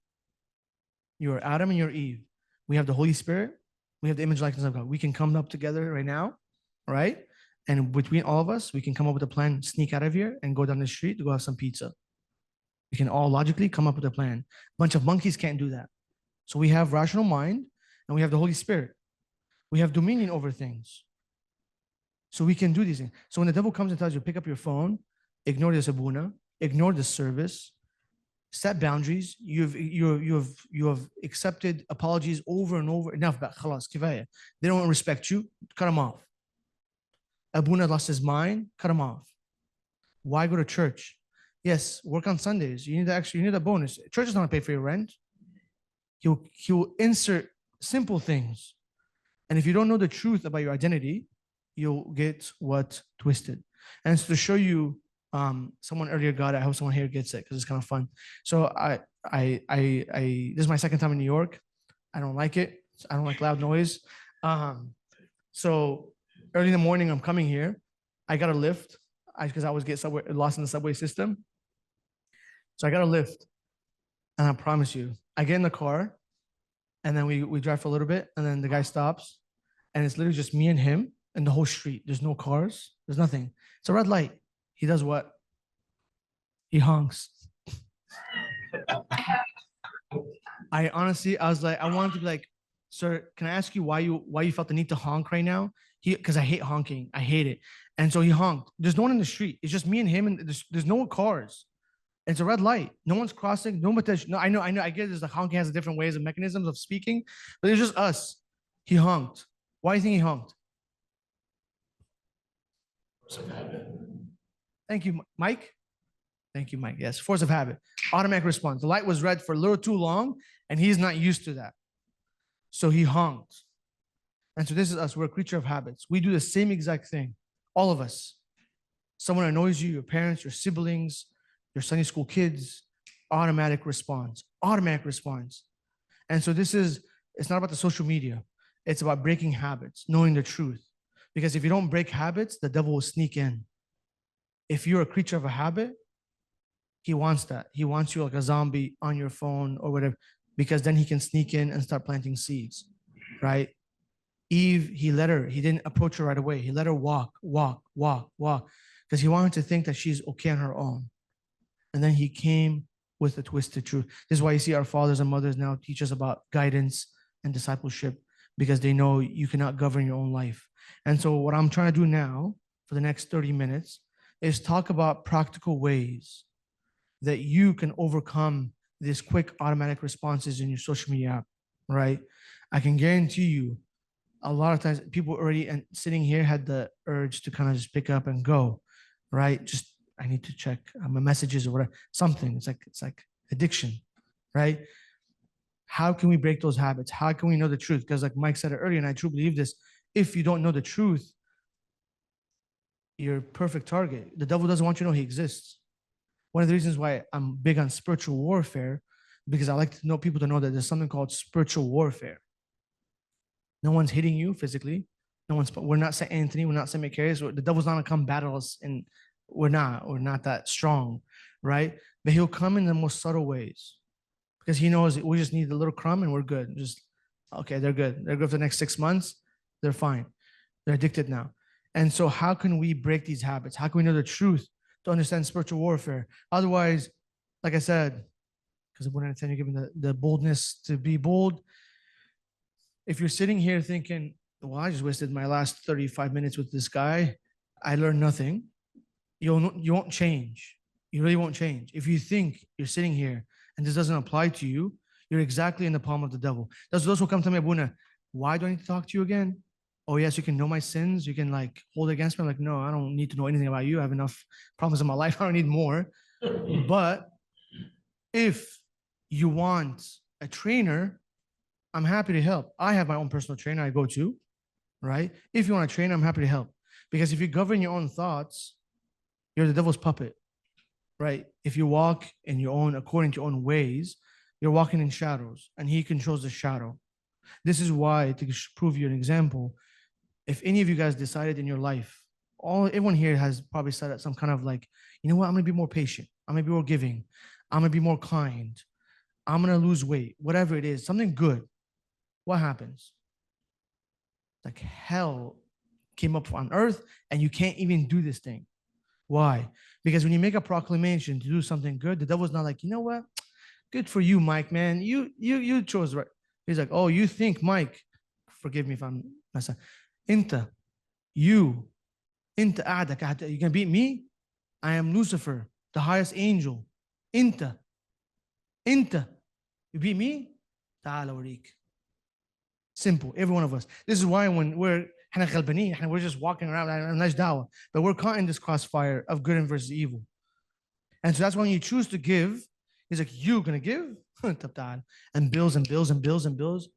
You are Adam and you're Eve. We have the Holy Spirit. We have the image likeness of God. We can come up together right now, right? And between all of us, we can come up with a plan, sneak out of here and go down the street to go have some pizza. We can all logically come up with a plan. A bunch of monkeys can't do that. So we have rational mind and we have the Holy Spirit. We have dominion over things. So we can do these things. So when the devil comes and tells you, pick up your phone, ignore the sabuna, ignore the service, set boundaries. You have accepted apologies over and over. Enough, khalas, kifaya. They don't respect you, cut them off. Abuna lost his mind, cut him off. Why go to church? Yes, work on Sundays. You need a bonus. Church is not gonna pay for your rent. He'll insert simple things. And if you don't know the truth about your identity, you'll get what twisted. And it's to show you, someone earlier got it. I hope someone here gets it because it's kind of fun. So this is my second time in New York. I don't like it. I don't like loud noise. So early in the morning, I'm coming here. I got a lift because I always get lost in the subway system. So I got a lift, and I promise you, I get in the car, and then we drive for a little bit, and then the guy stops, and it's literally just me and him and the whole street. There's no cars. There's nothing. It's a red light. He does what? He honks. I honestly, I was like, I wanted to be like, "Sir, can I ask you why you felt the need to honk right now?" Because I hate honking. I hate it. And so he honked. There's no one in the street. It's just me and him, and there's no cars. It's a red light. No one's crossing. No attention. No, I know. I get there's like honking has different ways and mechanisms of speaking, but it's just us. He honked. Why do you think he honked? Thank you, Mike. Thank you, Mike. Yes, force of habit. Automatic response. The light was red for a little too long, and he's not used to that. So he honked. And so this is us. We're a creature of habits. We do the same exact thing. All of us. Someone annoys you, your parents, your siblings, your Sunday school kids, automatic response. Automatic response. And so it's not about the social media. It's about breaking habits, knowing the truth. Because if you don't break habits, the devil will sneak in. if you're a creature of a habit, he wants that. He wants you like a zombie on your phone or whatever, because then he can sneak in and start planting seeds, right? Eve, he didn't approach her right away. He let her walk, because he wanted to think that she's okay on her own. And then he came with a twisted truth. This is why you see our fathers and mothers now teach us about guidance and discipleship, because they know you cannot govern your own life. And so what I'm trying to do now for the next 30 minutes is talk about practical ways that you can overcome these quick automatic responses in your social media app, right? I can guarantee you a lot of times people already and sitting here had the urge to kind of just pick up and go, right? Just I need to check my messages or whatever, something. It's like addiction, right? How can we break those habits? How can we know the truth? Because like Mike said it earlier, and I truly believe this, if you don't know the truth, you're a perfect target. The devil doesn't want you to know he exists. One of the reasons why I'm big on spiritual warfare, because I like to know people to know that there's something called spiritual warfare. No one's hitting you physically. We're not St. Anthony, we're not St. Macarius. The devil's not gonna come battle us, and we're not that strong, right? But he'll come in the most subtle ways, because he knows we just need a little crumb and we're good. Just okay, they're good. They're good for the next 6 months. They're fine. They're addicted now. And so how can we break these habits? How can we know the truth to understand spiritual warfare? Otherwise, like I said, because when I tell you given the boldness to be bold, if you're sitting here thinking, well, I just wasted my last 35 minutes with this guy, I learned nothing, you won't change. You really won't change. If you think you're sitting here and this doesn't apply to you, you're exactly in the palm of the devil. Those who come to me, Abuna, why do I need to talk to you again? Oh, yes, you can know my sins. You can like hold against me. I'm like, no, I don't need to know anything about you. I have enough problems in my life. I don't need more. But if you want a trainer, I'm happy to help. I have my own personal trainer I go to, right? If you want a trainer, I'm happy to help. Because if you govern your own thoughts, you're the devil's puppet, right? If you walk in your own, according to your own ways, you're walking in shadows, and he controls the shadow. This is why, to prove you an example, if any of you guys decided in your life, everyone here has probably said at some kind of like, you know what, I'm gonna be more patient, I'm gonna be more giving, I'm gonna be more kind, I'm gonna lose weight, whatever it is, something good. What happens? Like hell came up on earth, and you can't even do this thing. Why? Because when you make a proclamation to do something good, the devil's not like, you know what? Good for you, Mike, man. You chose right. He's like, oh, you think, Mike, forgive me if I'm messing. Inta, you can beat me? I am Lucifer, the highest angel. Inta, you beat me? Ta'ala warik. Simple, every one of us. This is why when we're just walking around, but we're caught in this crossfire of good and versus evil. And so that's when you choose to give, he's like, you're gonna give? And bills and bills and bills and bills.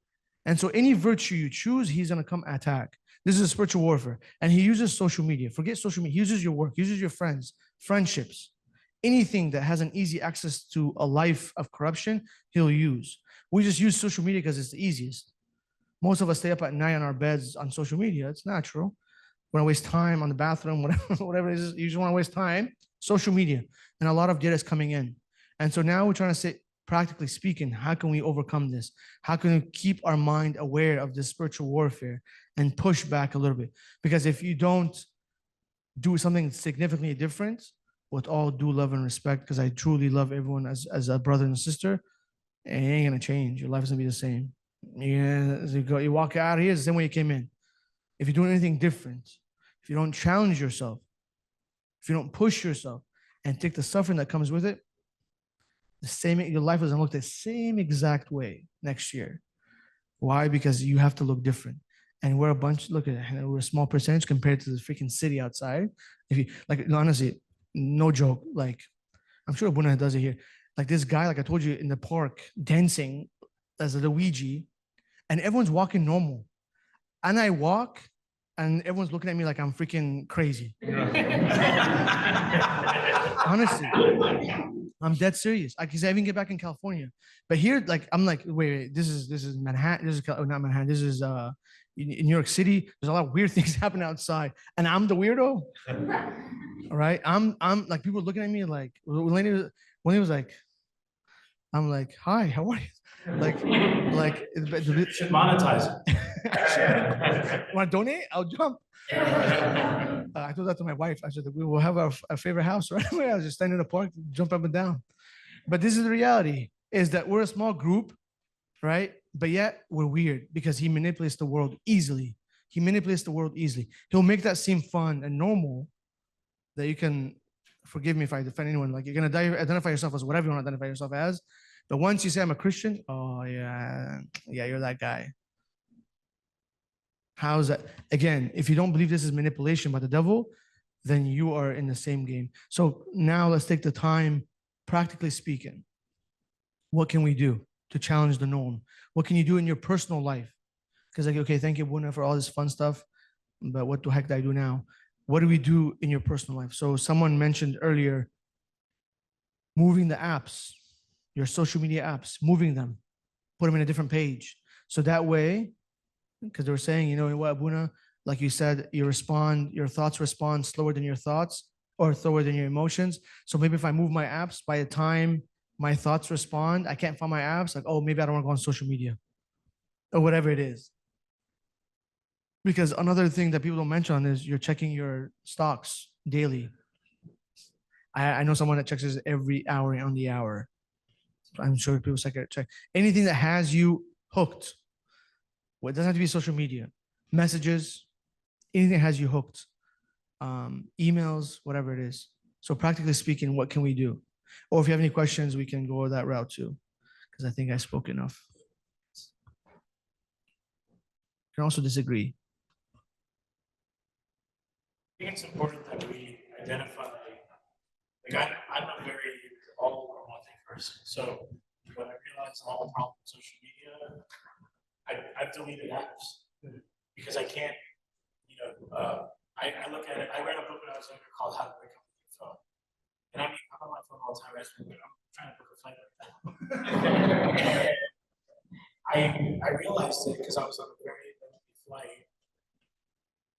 And so any virtue you choose, he's gonna come attack. This is a spiritual warfare. And he uses social media. Forget social media. He uses your work, he uses your friends, friendships. Anything that has an easy access to a life of corruption, he'll use. We just use social media because it's the easiest. Most of us stay up at night on our beds on social media. It's natural. We want to waste time on the bathroom, whatever it is. You just want to waste time. Social media. And a lot of data is coming in. And so now we're trying to say, practically speaking, how can we overcome this? How can we keep our mind aware of this spiritual warfare and push back a little bit? Because if you don't do something significantly different, with all due love and respect, because I truly love everyone as a brother and sister, it ain't gonna change. Your life is gonna be the same. You walk out of here, it's the same way you came in. If you're doing anything different, if you don't challenge yourself, if you don't push yourself and take the suffering that comes with it, your life doesn't look the same exact way next year. Why? Because you have to look different. And we're look at it, we're a small percentage compared to the freaking city outside. If you like, honestly, no joke, like I'm sure Abuna does it here. Like this guy, like I told you, in the park dancing as a Luigi, and everyone's walking normal. And I walk, and everyone's looking at me like I'm freaking crazy. Honestly, I'm dead serious. Because I even get back in California, but here, like I'm like, wait, this is Manhattan. This is not Manhattan. This is In New York City, there's a lot of weird things happening outside, and I'm the weirdo. All right, I'm like people looking at me like when he was like, I'm like, hi, how are you? Like You should monetize it. want to donate? I'll jump. I told that to my wife. I said we will have our favorite house right away. I was just standing in the park, jump up and down. But this is the reality: is that we're a small group, right? But yet we're weird because he manipulates the world easily. He manipulates the world easily. He'll make that seem fun and normal. That you can forgive me if I defend anyone. Like you're gonna identify yourself as whatever you want to identify yourself as. But once you say I'm a Christian, oh yeah, you're that guy. How's that? Again, if you don't believe this is manipulation by the devil, then you are in the same game. So now let's take the time, practically speaking. What can we do to challenge the norm? What can you do in your personal life? Because like, okay, thank you, Buna, for all this fun stuff. But what the heck do I do now? What do we do in your personal life? So someone mentioned earlier, moving the apps, your social media apps, moving them, put them in a different page. So that way, because they were saying, you know what, Abuna, like you said, your thoughts respond slower than your thoughts or slower than your emotions. So maybe if I move my apps, by the time my thoughts respond, I can't find my apps, like, oh, maybe I don't want to go on social media or whatever it is. Because another thing that people don't mention is you're checking your stocks daily. I know someone that checks this every hour on the hour. I'm sure people check anything that has you hooked. Well, it doesn't have to be social media, messages, anything that has you hooked, emails, whatever it is. So practically speaking, what can we do? Or if you have any questions, we can go that route too, because I think I spoke enough. You can also disagree. I think it's important that we identify, like I'm a very all or nothing person. So when I realized I have a problem with social media, I've deleted apps because I can't, I look at it, I read a book when I was younger called How to Break Up with Your Phone. And I mean, I'm on my phone all the time, I'm trying to book a flight right now. I realized it because I was on a very lengthy flight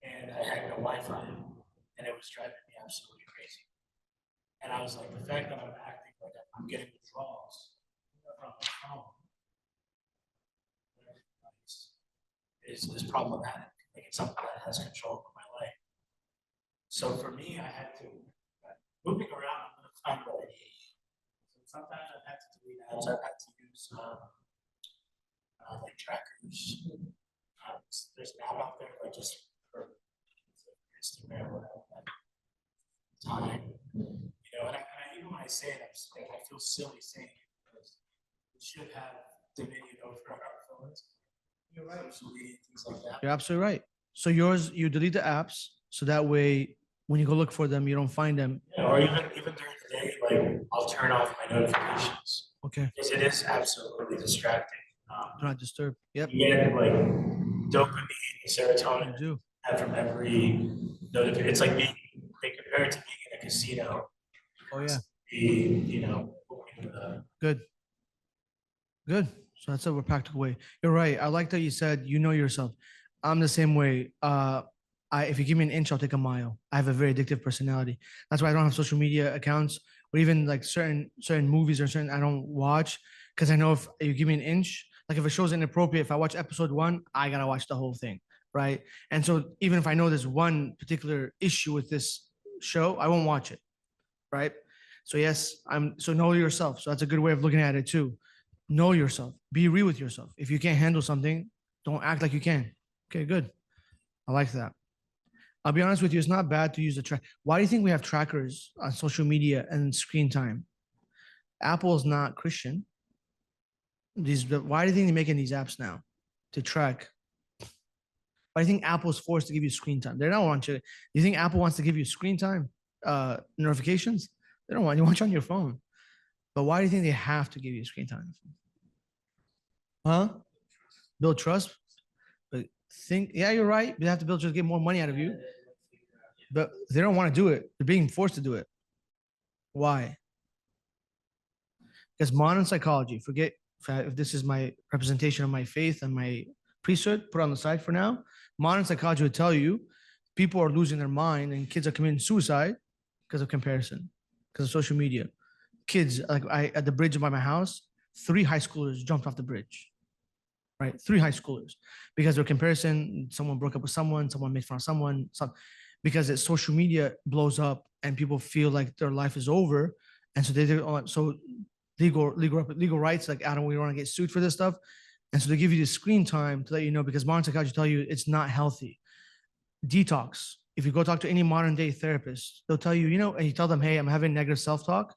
and I had no Wi-Fi and it was driving me absolutely crazy. And I was like, the fact that I'm acting like I'm getting withdrawals from my phone is problematic. Like it's something that has control over my life. So for me, I had to moving around. I'm gonna find what I need. So sometimes I've had to delete apps. I've had to use like trackers. There's an app out there like just for Instagram or whatever. Time, and even when I say it, I feel silly saying it because we should have dominion over our phones. You're right. Things like that. You're absolutely right. So you delete the apps, so that way when you go look for them, you don't find them. Yeah, or even during the day, like I'll turn off my notifications. Okay. Because it is absolutely distracting. Do not disturb. Yep. You get like dopamine, serotonin. You do. From every notification. It's like they compare it to being in a casino. Oh yeah. Good. Good. So that's a practical way. You're right. I like that you said you know yourself. I'm the same way. If you give me an inch, I'll take a mile. I have a very addictive personality. That's why I don't have social media accounts or even like certain movies or certain I don't watch because I know if you give me an inch, like if a show's inappropriate, if I watch episode 1, I gotta watch the whole thing. Right. And so even if I know there's one particular issue with this show, I won't watch it. Right. So yes, so know yourself. So that's a good way of looking at it too. Know yourself. Be real with yourself. If you can't handle something, don't act like you can. Okay, good. I like that. I'll be honest with you, it's not bad to use the track. Why do you think we have trackers on social media and screen time? Apple is not Christian. Why do you think they're making these apps now to track? But I think Apple's forced to give you screen time. They don't want you. You think Apple wants to give you screen time notifications? They don't want you. Want you on your phone. But why do you think they have to give you screen time? Huh? Build trust. But yeah, you're right. They have to build trust, get more money out of you. But they don't want to do it. They're being forced to do it. Why? Because modern psychology. Forget if this is my representation of my faith and my priesthood, put on the side for now. Modern psychology would tell you people are losing their mind and kids are committing suicide because of comparison, because of social media. Kids, like at the bridge by my house, 3 high schoolers jumped off the bridge, right? 3 high schoolers because their comparison, someone broke up with someone made fun of someone, because it's social media blows up and people feel like their life is over. And so they do, so legal rights, like Adam, we don't want to get sued for this stuff. And so they give you the screen time to let you know, because modern psychology tell you it's not healthy. Detox. If you go talk to any modern day therapist, they'll tell you, and you tell them, hey, I'm having negative self-talk.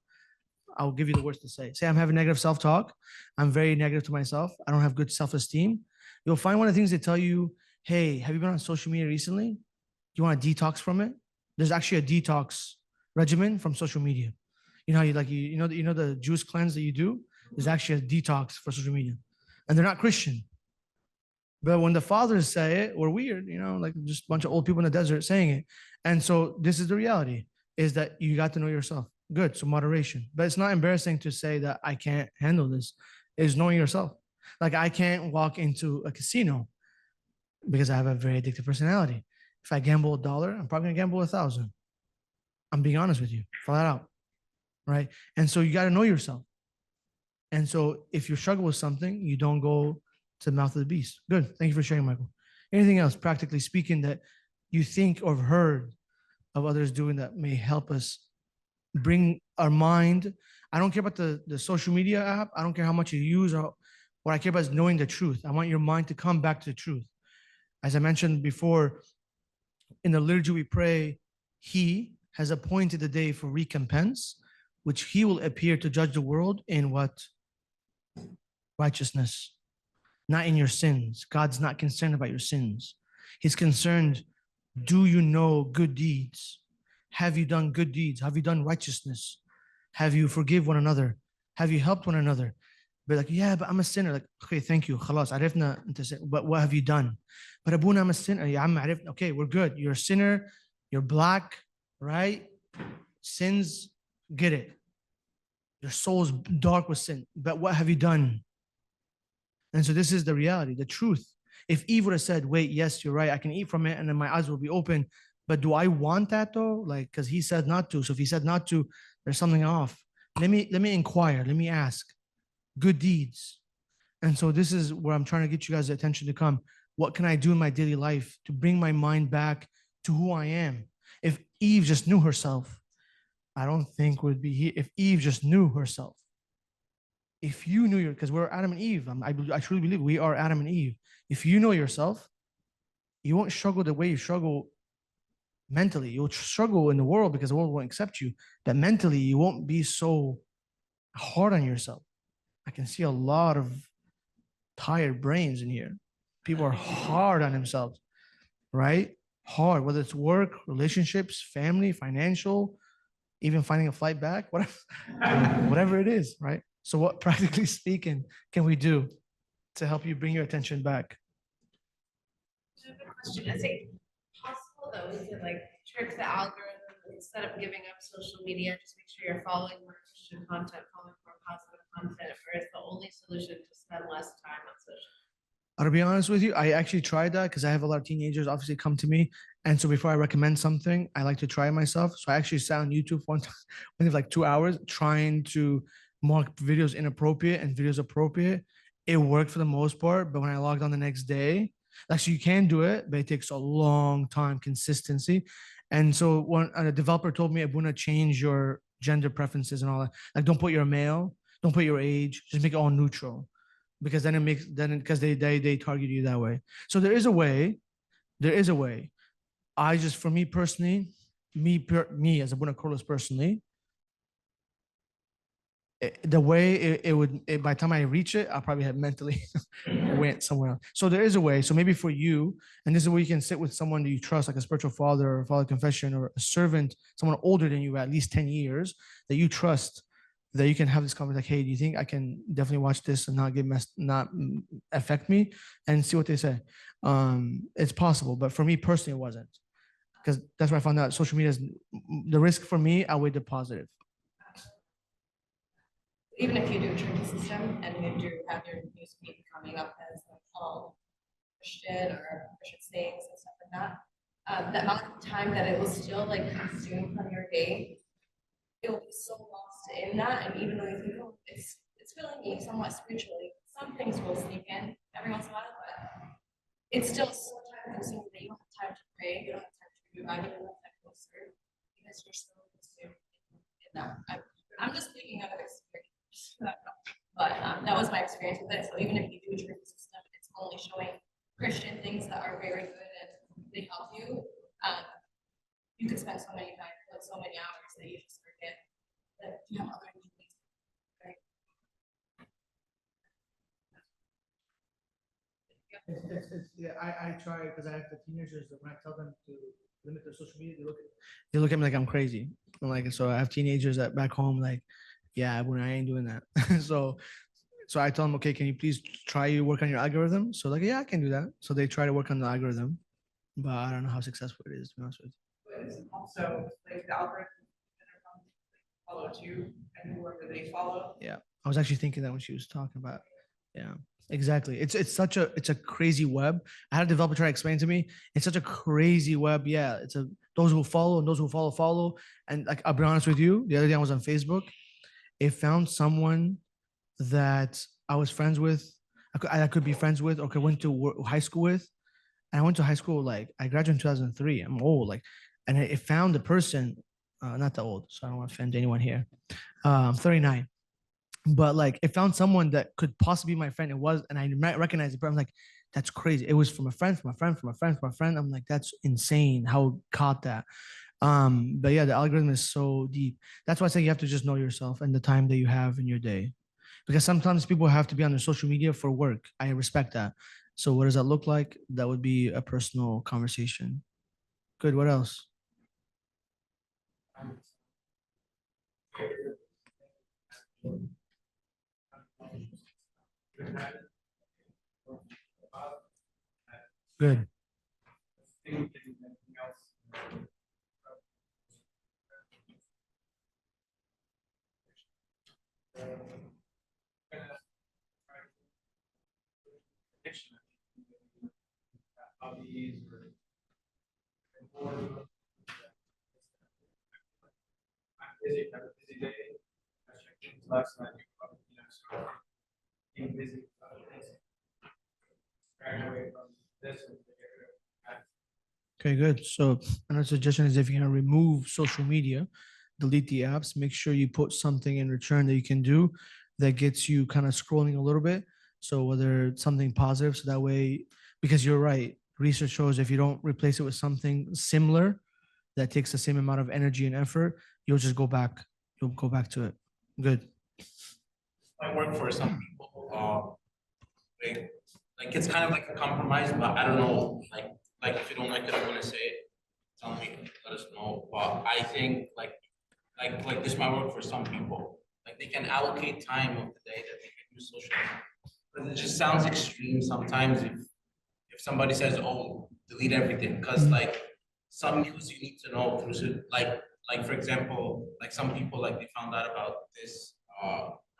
I'll give you the words to say. Say, I'm having negative self-talk. I'm very negative to myself. I don't have good self-esteem. You'll find one of the things they tell you, hey, have you been on social media recently? Do you want to detox from it? There's actually a detox regimen from social media. You know how the juice cleanse that you do? There's actually a detox for social media. And they're not Christian. But when the fathers say it, we're weird, like just a bunch of old people in the desert saying it. And so this is the reality, is that you got to know yourself. Good, so moderation. But it's not embarrassing to say that I can't handle this. It's knowing yourself. Like I can't walk into a casino because I have a very addictive personality. If I gamble $1, I'm probably gonna gamble 1,000. I'm being honest with you, flat out, right? And so you got to know yourself. And so if you struggle with something, you don't go to the mouth of the beast. Good. Thank you for sharing, Michael. Anything else, practically speaking, that you think or have heard of others doing that may help us bring our mind? I don't care about the social media app. I don't care how much you use. Or what I care about is knowing the truth. I want your mind to come back to the truth. As I mentioned before, in the liturgy we pray, he has appointed the day for recompense, which he will appear to judge the world in what? Righteousness, not in your sins. God's not concerned about your sins. He's concerned, do you know good deeds? Have you done good deeds? Have you done righteousness? Have you forgive one another? Have you helped one another? But like, yeah, but I'm a sinner. Like, okay, thank you. خلاص, عرفنا أنت but what have you done? But أبونا, I'm a sinner. يا عم عرفنا. Okay, we're good. You're a sinner. You're black, right? Sins, get it. Your soul's dark with sin. But what have you done? And so this is the reality, the truth. If Eve would have said, wait, yes, you're right, I can eat from it, and then my eyes will be open. But do I want that though? Like, because he said not to. So if he said not to, there's something off. Let me inquire. Let me ask. Good deeds. And so this is where I'm trying to get you guys' attention to come. What can I do in my daily life to bring my mind back to who I am? If Eve just knew herself, I don't think would be here. If Eve just knew herself, if you knew because we're Adam and Eve, I truly believe we are Adam and Eve. If you know yourself, you won't struggle the way you struggle mentally. You'll struggle in the world because the world won't accept you. That mentally, you won't be so hard on yourself. I can see a lot of tired brains in here. People are hard on themselves, right? Hard, whether it's work, relationships, family, financial, even finding a flight back, whatever it is, right? So what, practically speaking, can we do to help you bring your attention back? I have a question. Is it possible though, we could like trick the algorithm instead of giving up social media, just make sure you're following more Christian content, following more positive content, or is the only solution to spend less time on social? To be honest with you, I actually tried that because I have a lot of teenagers obviously come to me. And so before I recommend something, I like to try it myself. So I actually sat on YouTube one time, like 2 hours trying to mark videos inappropriate and videos appropriate. It worked for the most part. But when I logged on the next day, actually you can do it, but it takes a long time, consistency. And so when a developer told me, Abuna, change your gender preferences and all that. Like don't put your male, don't put your age, just make it all neutral. Because then because they target you that way. So there is a way. I just, for me personally, me as a Abuna Carlos personally, the way it would, by the time I reach it, I'll probably have mentally went somewhere else. So there is a way. So maybe for you, and this is where you can sit with someone that you trust, like a spiritual father or father confession or a servant, someone older than you, at least 10 years, that you trust, that you can have this conversation like, hey, do you think I can definitely watch this and not affect me, and see what they say. It's possible, but for me personally, it wasn't, because that's where I found out social media is the risk for me outweighed the positive. Even if you do trick the system and you do have your newsfeed coming up as like all Christian or Christian sayings and stuff like that, the amount of time that it will still like consume from your day, it will be so lost in that. And even though you think, oh, it's filling me somewhat spiritually, some things will sneak in every once in a while, but it's still so time consuming that you don't have time to pray, you don't have time to read your Bible, you don't have time to serve because you're so consumed in that. I'm just speaking out of experience, but that was my experience with it. So even if you do a training system, it's only showing Christian things that are very good and they help you. You could spend so many time, like so many hours that you just forget that you have other things. Right? Yeah, I try because I have the teenagers that when I tell them to limit their social media, they look at me like I'm crazy. I'm like, so I have teenagers that back home, like, yeah, when I ain't doing that. So I tell them, okay, can you please try to work on your algorithm? So like, yeah, I can do that. So they try to work on the algorithm, but I don't know how successful it is, to be honest with you. But it's also like the algorithm follow too, and whoever they follow. Yeah, I was actually thinking that when she was talking about. Yeah, exactly. It's such a crazy web. I had a developer try to explain to me. It's such a crazy web. Yeah, it's a those who follow and those who follow. And like I'll be honest with you, the other day I was on Facebook. It found someone that I was friends with. I could be friends with or could went to high school with. And I went to high school like I graduated in 2003. I'm old, like, and it found the person, not that old, so I don't want to offend anyone here. I'm 39, but like it found someone that could possibly be my friend. It was, and I might recognize it, but I'm like, that's crazy. It was from a friend, from a friend, from a friend, from a friend. I'm like, that's insane how it caught that. But yeah, the algorithm is so deep. That's why I say you have to just know yourself and the time that you have in your day. Because sometimes people have to be on their social media for work. I respect that. So what does that look like? That would be a personal conversation. Good. What else? Good. Hobbies or. I'm busy, have a busy day. I checked things last night, so being busy with other things. Graduate from this and get rid of that. Okay, good. So another suggestion is if you can remove social media, delete the apps, make sure you put something in return that you can do that gets you kind of scrolling a little bit. So whether it's something positive, so that way, because you're right, research shows if you don't replace it with something similar that takes the same amount of energy and effort, you'll just go back. You'll go back to it. Good. Might work for some people. Like it's kind of like a compromise, but I don't know. Like if you don't like it, I'm gonna say it. Tell me, let us know. But I think like this might work for some people. Like they can allocate time of the day that they can use social media. But it just sounds extreme sometimes if somebody says, "Oh, delete everything," because like some news you need to know through like for example, like some people like they found out about this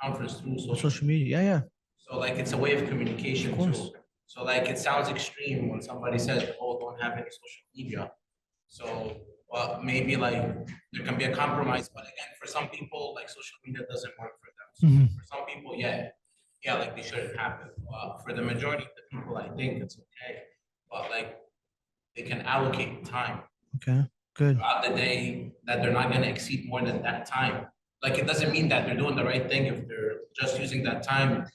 conference through Social media. Yeah, yeah. so like it's a way of communication Of course. too. So like it sounds extreme when somebody says, "Oh, don't have any social media." So maybe like there can be a compromise, but again, for some people, like social media doesn't work for them. So Mhm. for some people, yeah, like they shouldn't have it. For the majority of the people, I think it's okay. But like they can allocate time Okay. Good. throughout the day that they're not gonna exceed more than that time. Like it doesn't mean that they're doing the right thing if they're just using that time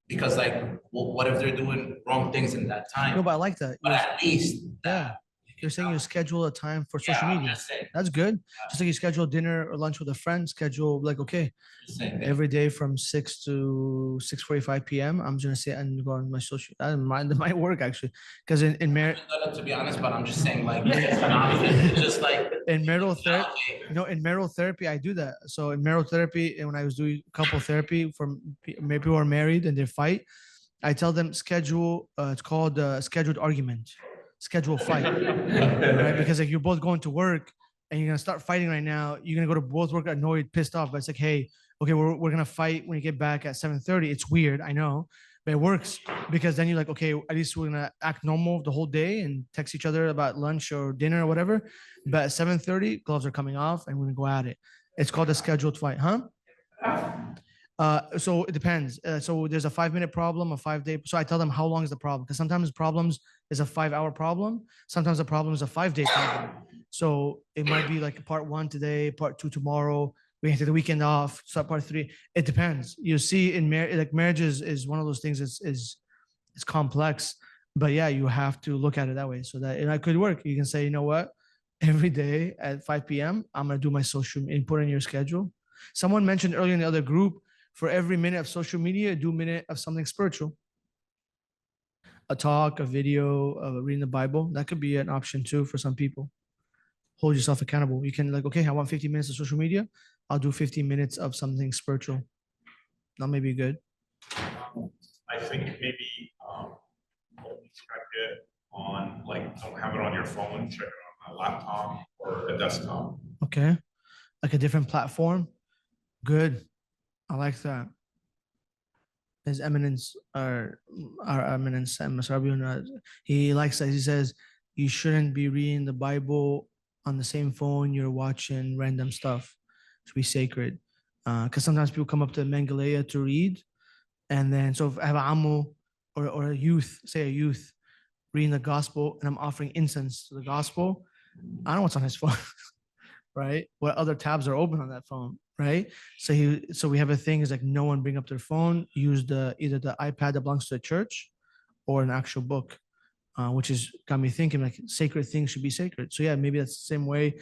because like what if they're doing wrong things in that time? No, but I like that. But at least Yeah. You're saying you schedule a time for social I'm media. just saying. That's good. Just like you schedule dinner or lunch with a friend, schedule like, okay, Just saying that. every day from 6 to 6:45 p.m. I'm just gonna sit and go on my social. That might work actually. Because in marriage, To be honest, but I'm just saying like it's an option. It's just like in marital therapy, allocate. in marital therapy, I do that. So in marital therapy, and when I was doing couple therapy for maybe people who are married and they fight, I tell them schedule. It's called scheduled argument, schedule fight, right? Because like you're both going to work and you're gonna start fighting right now. You're gonna go to both work annoyed, pissed off. But it's like, hey, okay, we're gonna fight when you get back at 7:30. It's weird, I know, But it works because then you're like, okay, at least we're gonna act normal the whole day and text each other about lunch or dinner or whatever. But at 7:30, gloves are coming off and we're gonna go at it. It's called a scheduled fight, huh? So it depends. So there's a 5-minute problem, a 5-day. So I tell them how long is the problem because sometimes problems is a 5-hour problem. Sometimes the problem is a 5-day problem. So it might be like part 1 today, part 2 tomorrow. We can take the weekend off. So part 3. It depends. You see, in marriage, like marriage is one of those things. It's complex, but yeah, you have to look at it that way. So that it could work. You can say, you know what, every day at 5 p.m. I'm gonna do my social input in your schedule. Someone mentioned earlier in the other group, for every minute of social media, do a minute of something spiritual. A talk, a video, reading the Bible. That could be an option too for some people. Hold yourself accountable. You can like, okay, I want 15 minutes of social media. I'll do 15 minutes of something spiritual. That may be good. I think maybe only check it on, like, don't have it on your phone, check it on a laptop or a desktop. Okay. Like a different platform. Good. I like that. His Eminence, our Eminence, he likes that. He says, you shouldn't be reading the Bible on the same phone you're watching random stuff. It should be sacred. Because sometimes people come up to Mengalea to read. And then, so if I have an Amu or a youth, say a youth, reading the gospel, and I'm offering incense to the gospel, I don't know what's on his phone. Right? What other tabs are open on that phone, right? So we have a thing is like no one bring up their phone, use either the iPad that belongs to the church or an actual book, which is got me thinking like sacred things should be sacred. So yeah, maybe that's the same way.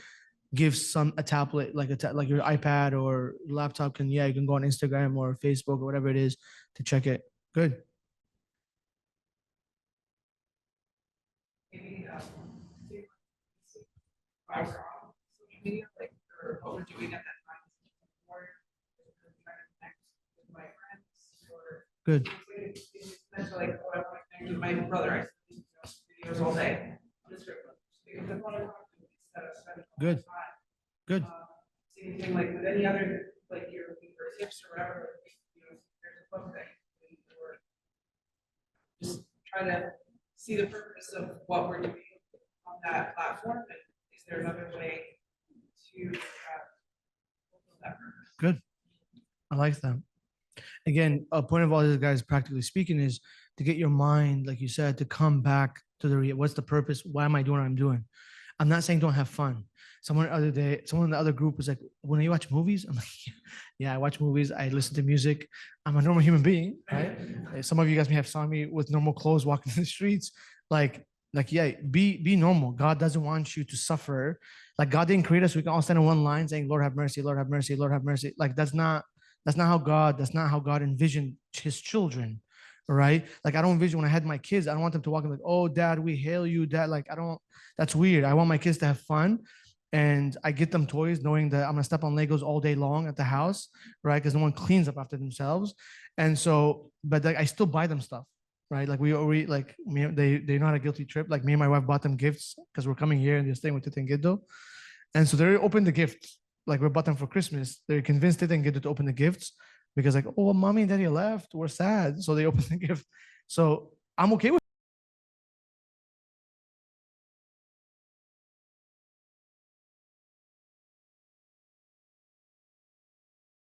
Give a tablet like like your iPad or laptop can you can go on Instagram or Facebook or whatever it is to check it. Good. Maybe, social media, like, or what we're doing at that time. Or trying to connect with my friends or. Good. It's meant to like, oh, I want to connect with my brother. I see videos all day. Because I want to talk to him instead of spending all Good. the time. Good. Same thing like with any other, like your tips or whatever, there's a book that you can or just try to see the purpose of what we're doing on that platform. And is there another way to fulfill that purpose? Good. I like that. Again, a point of all this, guys, practically speaking, is to get your mind, like you said, to come back to what's the purpose? Why am I doing what I'm doing? I'm not saying don't have fun. Someone in the other group was like, when you watch movies, I'm like, yeah, I watch movies. I listen to music. I'm a normal human being, right? Some of you guys may have saw me with normal clothes walking in the streets. Like, yeah, be normal. God doesn't want you to suffer. Like God didn't create us. We can all stand in one line saying, Lord have mercy, Lord have mercy, Lord have mercy. Like that's not how God envisioned his children, right? Like I don't envision when I had my kids, I don't want them to walk in like, oh, dad, we hail you, dad. Like that's weird. I want my kids to have fun. And I get them toys knowing that I'm gonna step on Legos all day long at the house, right? Because no one cleans up after themselves. And so, but like, I still buy them stuff, right? Like we like they're not a guilty trip. Like me and my wife bought them gifts because we're coming here and they're staying with Tita and Giddo. And so they opened the gift. Like we bought them for Christmas. They're convinced Tita and Giddo to open the gifts because like, oh, mommy and daddy left. We're sad. So they opened the gift. So I'm okay with